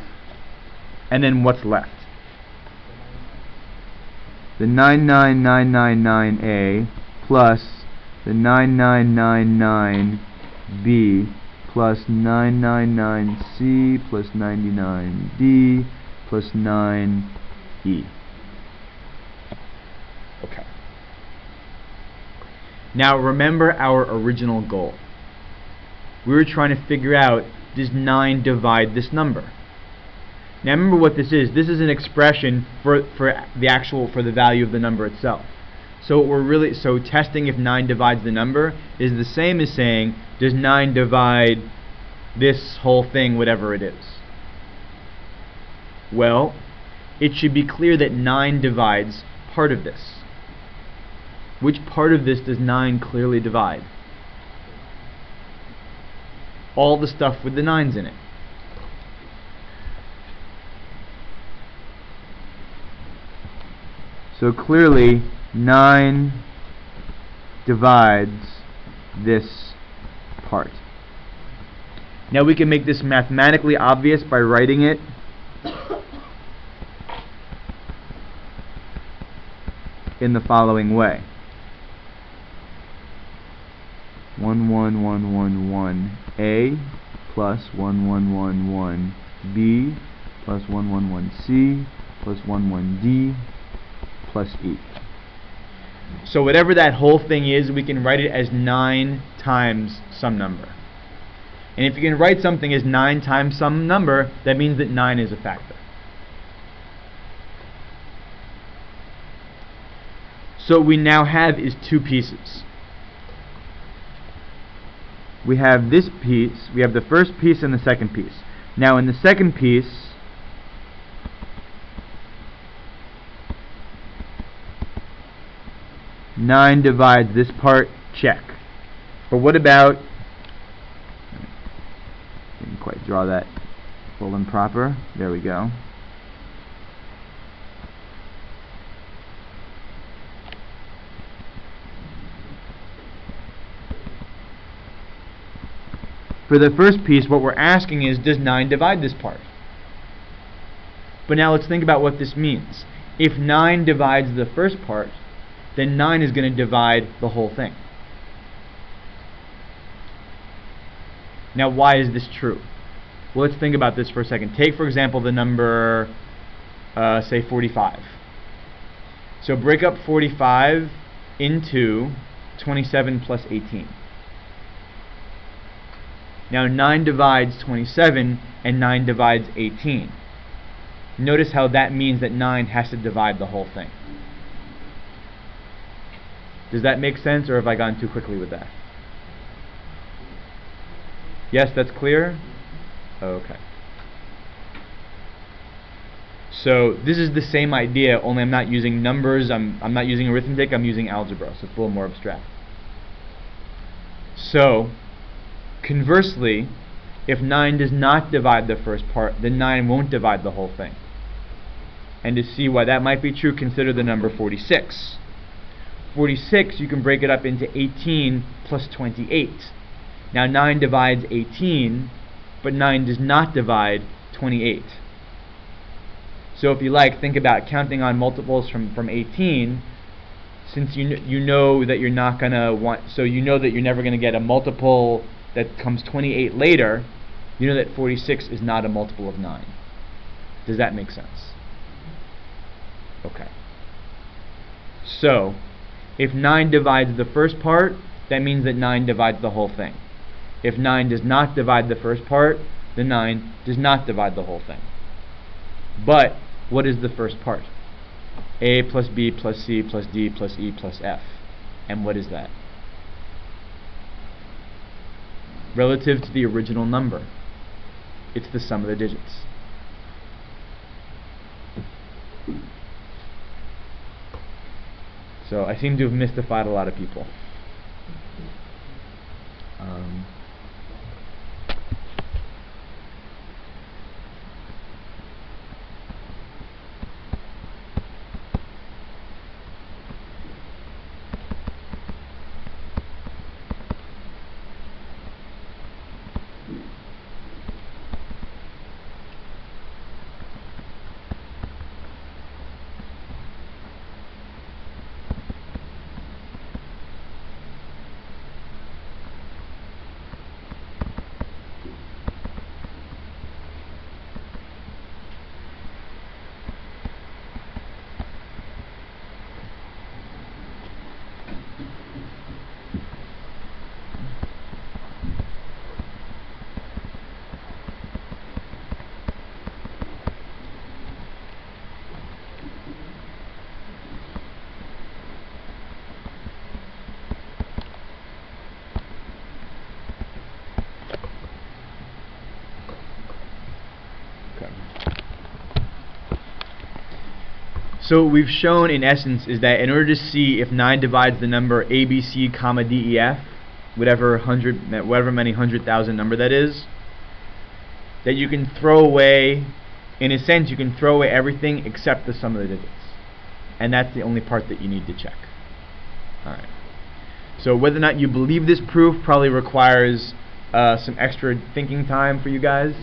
And then what's left? The 99999A plus the 9999B plus 999C plus 99D plus 9E. Okay. Now remember our original goal. We were trying to figure out, does 9 divide this number? Now remember what this is. This is an expression for the value of the number itself. So testing if 9 divides the number is the same as saying, does 9 divide this whole thing, whatever it is? Well, it should be clear that 9 divides part of this. Which part of this does 9 clearly divide? All the stuff with the 9s in it. So clearly 9 divides this part. Now we can make this mathematically obvious by writing it in the following way. 11111A plus 1111B plus 111C plus 11D plus E. So whatever that whole thing is, we can write it as 9 times some number. And if you can write something as 9 times some number, that means that 9 is a factor. So what we now have is two pieces. We have this piece, we have the first piece and the second piece. Now in the second piece, nine divides this part, check. But what about, didn't quite draw that full and proper, there we go. For the first piece, what we're asking is, does 9 divide this part? But now let's think about what this means. If 9 divides the first part, then 9 is going to divide the whole thing. Now why is this true? Well, let's think about this for a second. Take, for example, the number, say 45. So break up 45 into 27 plus 18. Now 9 divides 27 and 9 divides 18. Notice how that means that 9 has to divide the whole thing. Does that make sense, or have I gone too quickly with that? Yes, that's clear? Okay. So this is the same idea, only I'm not using numbers, I'm not using arithmetic, I'm using algebra, so it's a little more abstract. So, conversely, if 9 does not divide the first part, then 9 won't divide the whole thing. And to see why that might be true, consider the number 46. 46, you can break it up into 18 plus 28. Now 9 divides 18, but 9 does not divide 28. So if you like, think about counting on multiples from 18. Since you know that you're not going to want, so you know that you're never going to get a multiple that comes 28 later, you know that 46 is not a multiple of 9. Does that make sense? Okay. So, if 9 divides the first part, that means that 9 divides the whole thing. If 9 does not divide the first part, then 9 does not divide the whole thing. But, what is the first part? A plus B plus C plus D plus E plus F. And what is that? Relative to the original number, it's the sum of the digits. So I seem to have mystified a lot of people. So what we've shown in essence is that in order to see if 9 divides the number ABC, comma DEF, whatever many 100,000 number that is, that you can throw away, in a sense, you can throw away everything except the sum of the digits. And that's the only part that you need to check. Alright. So whether or not you believe this proof probably requires some extra thinking time for you guys.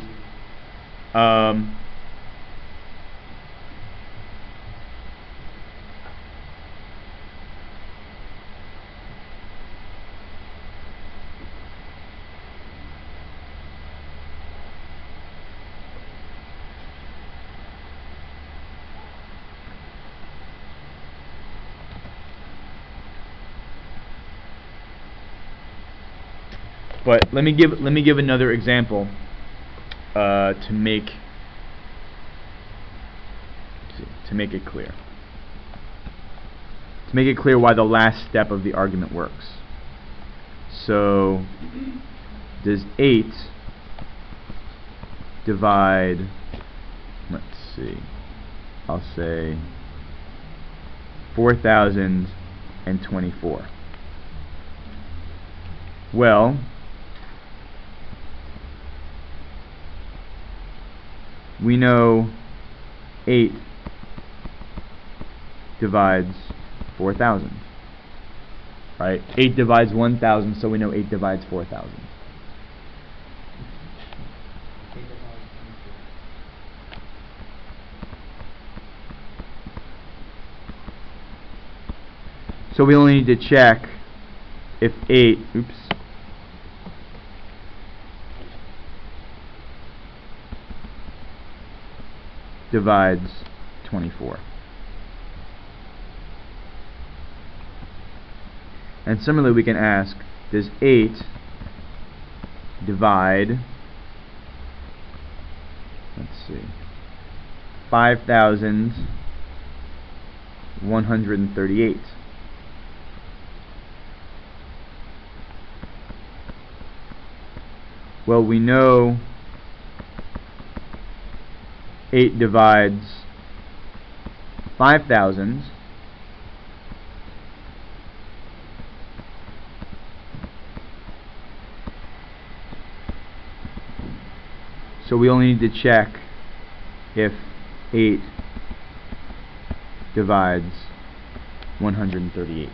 But let me give another example to make it clear. To make it clear why the last step of the argument works. So, does 8 divide? Let's see. I'll say 4,024. Well, we know 8 divides 4,000. Right? 8 divides 1,000, so we know 8 divides 4,000. So we only need to check if 8, divides 24. And similarly we can ask, does 8 divide, let's see, 5,138? Well, we know 8 divides 5,000. So we only need to check if 8 divides 138.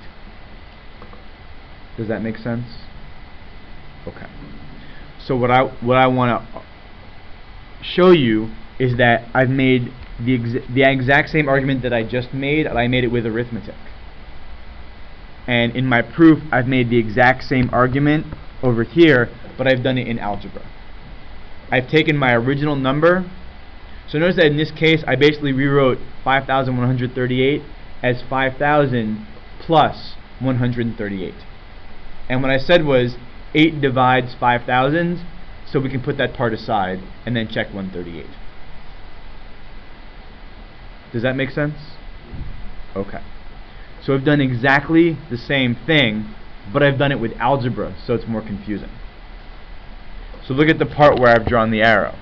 Does that make sense? Okay. So what I want to show you is that I've made the exact same argument that I just made, and I made it with arithmetic. And in my proof, I've made the exact same argument over here, but I've done it in algebra. I've taken my original number. So notice that in this case, I basically rewrote 5,138 as 5,000 plus 138. And what I said was 8 divides 5,000, so we can put that part aside and then check 138. Does that make sense? Okay. So I've done exactly the same thing, but I've done it with algebra, so it's more confusing. So look at the part where I've drawn the arrow.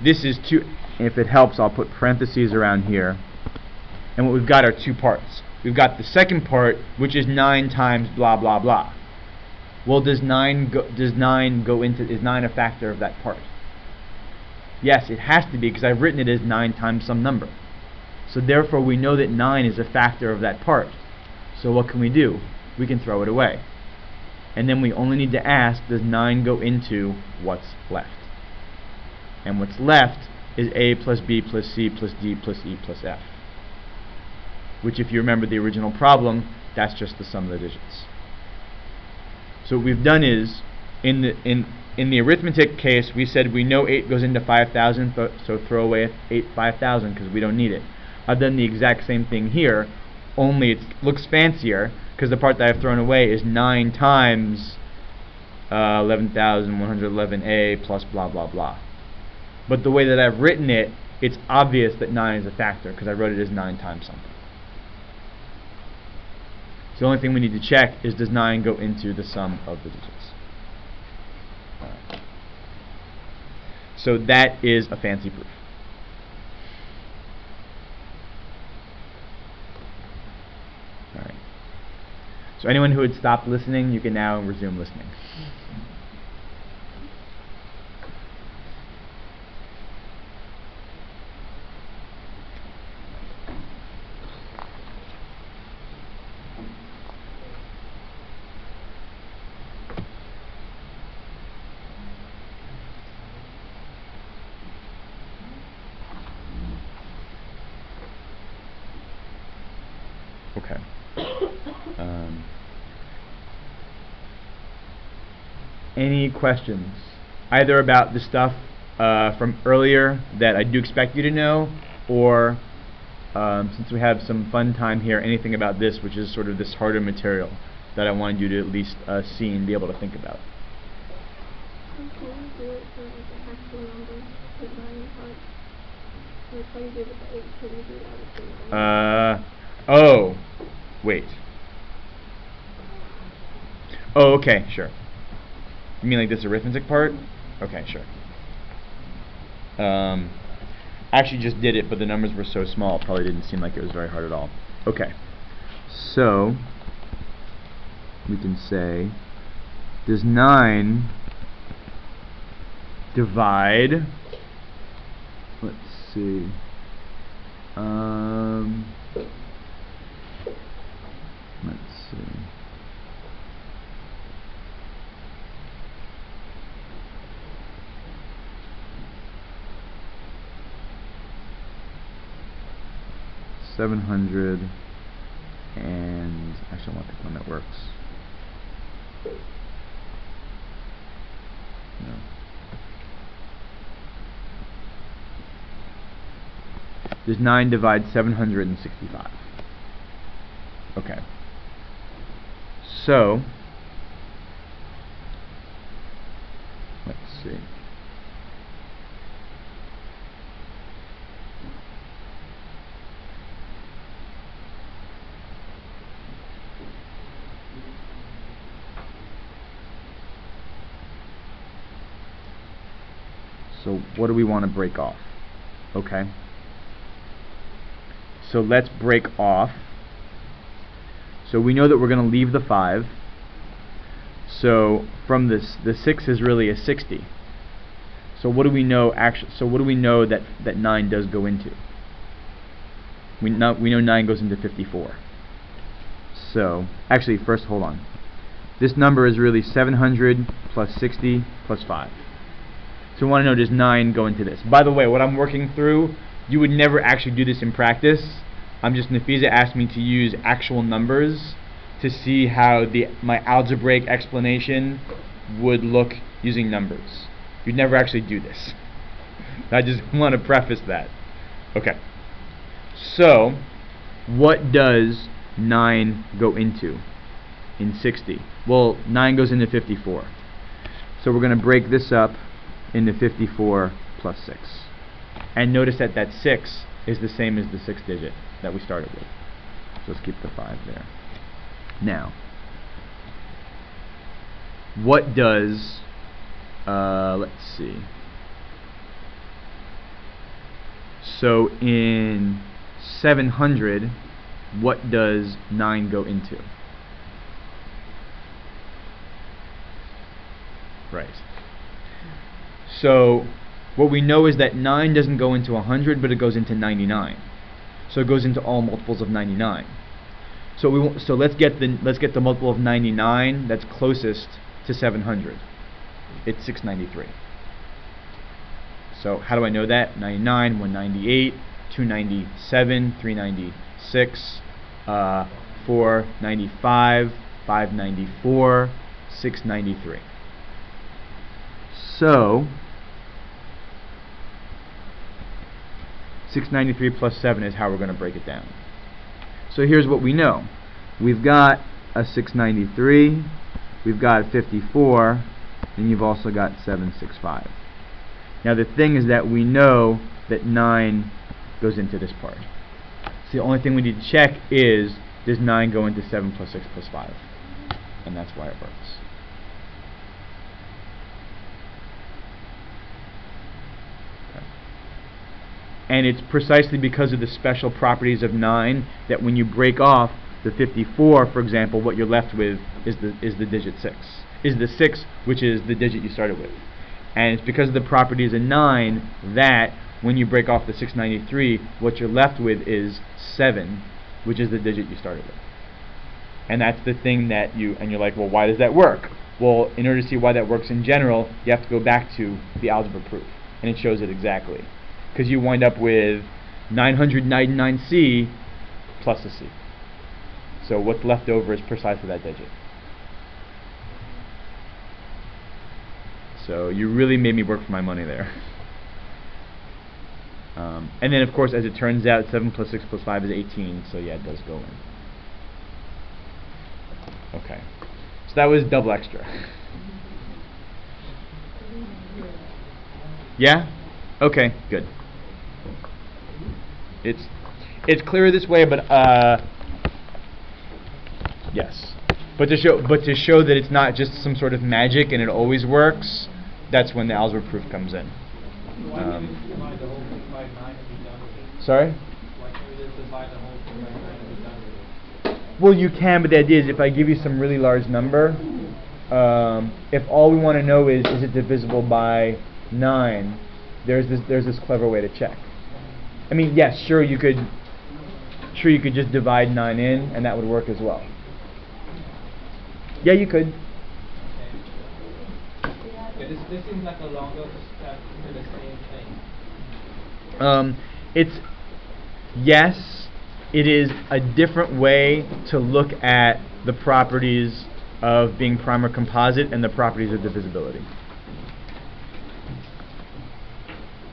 This is two. If it helps, I'll put parentheses around here. And what we've got are two parts. We've got the second part, which is 9 times blah blah blah. Well, is 9 a factor of that part? Yes, it has to be, because I've written it as 9 times some number. So therefore we know that 9 is a factor of that part. So what can we do? We can throw it away. And then we only need to ask, does 9 go into what's left? And what's left is a plus b plus c plus d plus e plus f. Which, if you remember the original problem, that's just the sum of the digits. So what we've done is, in the arithmetic case, we said we know 8 goes into 5,000, so throw away 5,000 because we don't need it. I've done the exact same thing here, only it looks fancier because the part that I've thrown away is 9 times 11,111a plus blah blah blah. But the way that I've written it, it's obvious that 9 is a factor because I wrote it as 9 times something. So the only thing we need to check is, does 9 go into the sum of the digits? So that is a fancy proof. Alright. So anyone who had stopped listening, you can now resume listening. Okay. Any questions, either about the stuff from earlier that I do expect you to know, or since we have some fun time here, anything about this, which is sort of this harder material that I wanted you to at least see and be able to think about? Can you do it for like an actual number, the 9 part? Like how you did with the 8, can you do that with the 9? Oh, wait. Oh, okay, sure. You mean like this arithmetic part? Okay, sure. I actually just did it, but the numbers were so small, it probably didn't seem like it was very hard at all. Okay, so we can say, does 9 divide, let's see, let's see, $700, and actually I want the one that works. No. Does 9 divide 765? Okay. So, let's see. So what do we want to break off? Okay. So let's break off. So we know that we're going to leave the 5. So from this, the 6 is really a 60. So what do we know that 9 does go into? We know 9 goes into 54. So actually, first hold on. This number is really 700 plus 60 plus 5. So we want to know, does 9 go into this? By the way, what I'm working through, you would never actually do this in practice. Nafisa asked me to use actual numbers to see how my algebraic explanation would look using numbers. You'd never actually do this. I just want to preface that. Okay. So, what does 9 go into in 60? Well, 9 goes into 54. So we're going to break this up into 54 plus 6. And notice that that 6 is the same as the 6th digit that we started with. So let's keep the 5 there. Now, what does, let's see. So in 700, what does 9 go into? Right. So what we know is that 9 doesn't go into 100, but it goes into 99. So it goes into all multiples of 99. So let's get the multiple of 99 that's closest to 700. It's 693. So how do I know that? 99, 198, 297, 396, 495, 594, 693. So 693 plus 7 is how we're going to break it down. So here's what we know. We've got a 693, we've got a 54, and you've also got 765. Now the thing is that we know that 9 goes into this part. So the only thing we need to check is, does 9 go into 7 plus 6 plus 5? And that's why it works. And it's precisely because of the special properties of 9 that when you break off the 54, for example, what you're left with is the digit 6. Is the 6, which is the digit you started with. And it's because of the properties of 9 that when you break off the 693, what you're left with is 7, which is the digit you started with. And that's the thing that you're like, well, why does that work? Well, in order to see why that works in general, you have to go back to the algebra proof. And it shows it exactly. Because you wind up with 999C plus a C. So what's left over is precisely that digit. So you really made me work for my money there. And then of course, as it turns out, 7 plus 6 plus 5 is 18, so yeah, it does go in. Okay. So that was double extra. Yeah? Okay, good. It's clearer this way, but yes. But to show that it's not just some sort of magic and it always works, that's when the algebra proof comes in. Sorry? Well, you can, but the idea is if I give you some really large number, if all we want to know is it divisible by 9, there's this clever way to check. I mean, yes, sure you could just divide 9 in, and that would work as well. Yeah, you could. This seems like a longer step to the same thing. Yes, it is a different way to look at the properties of being prime or composite and the properties of divisibility.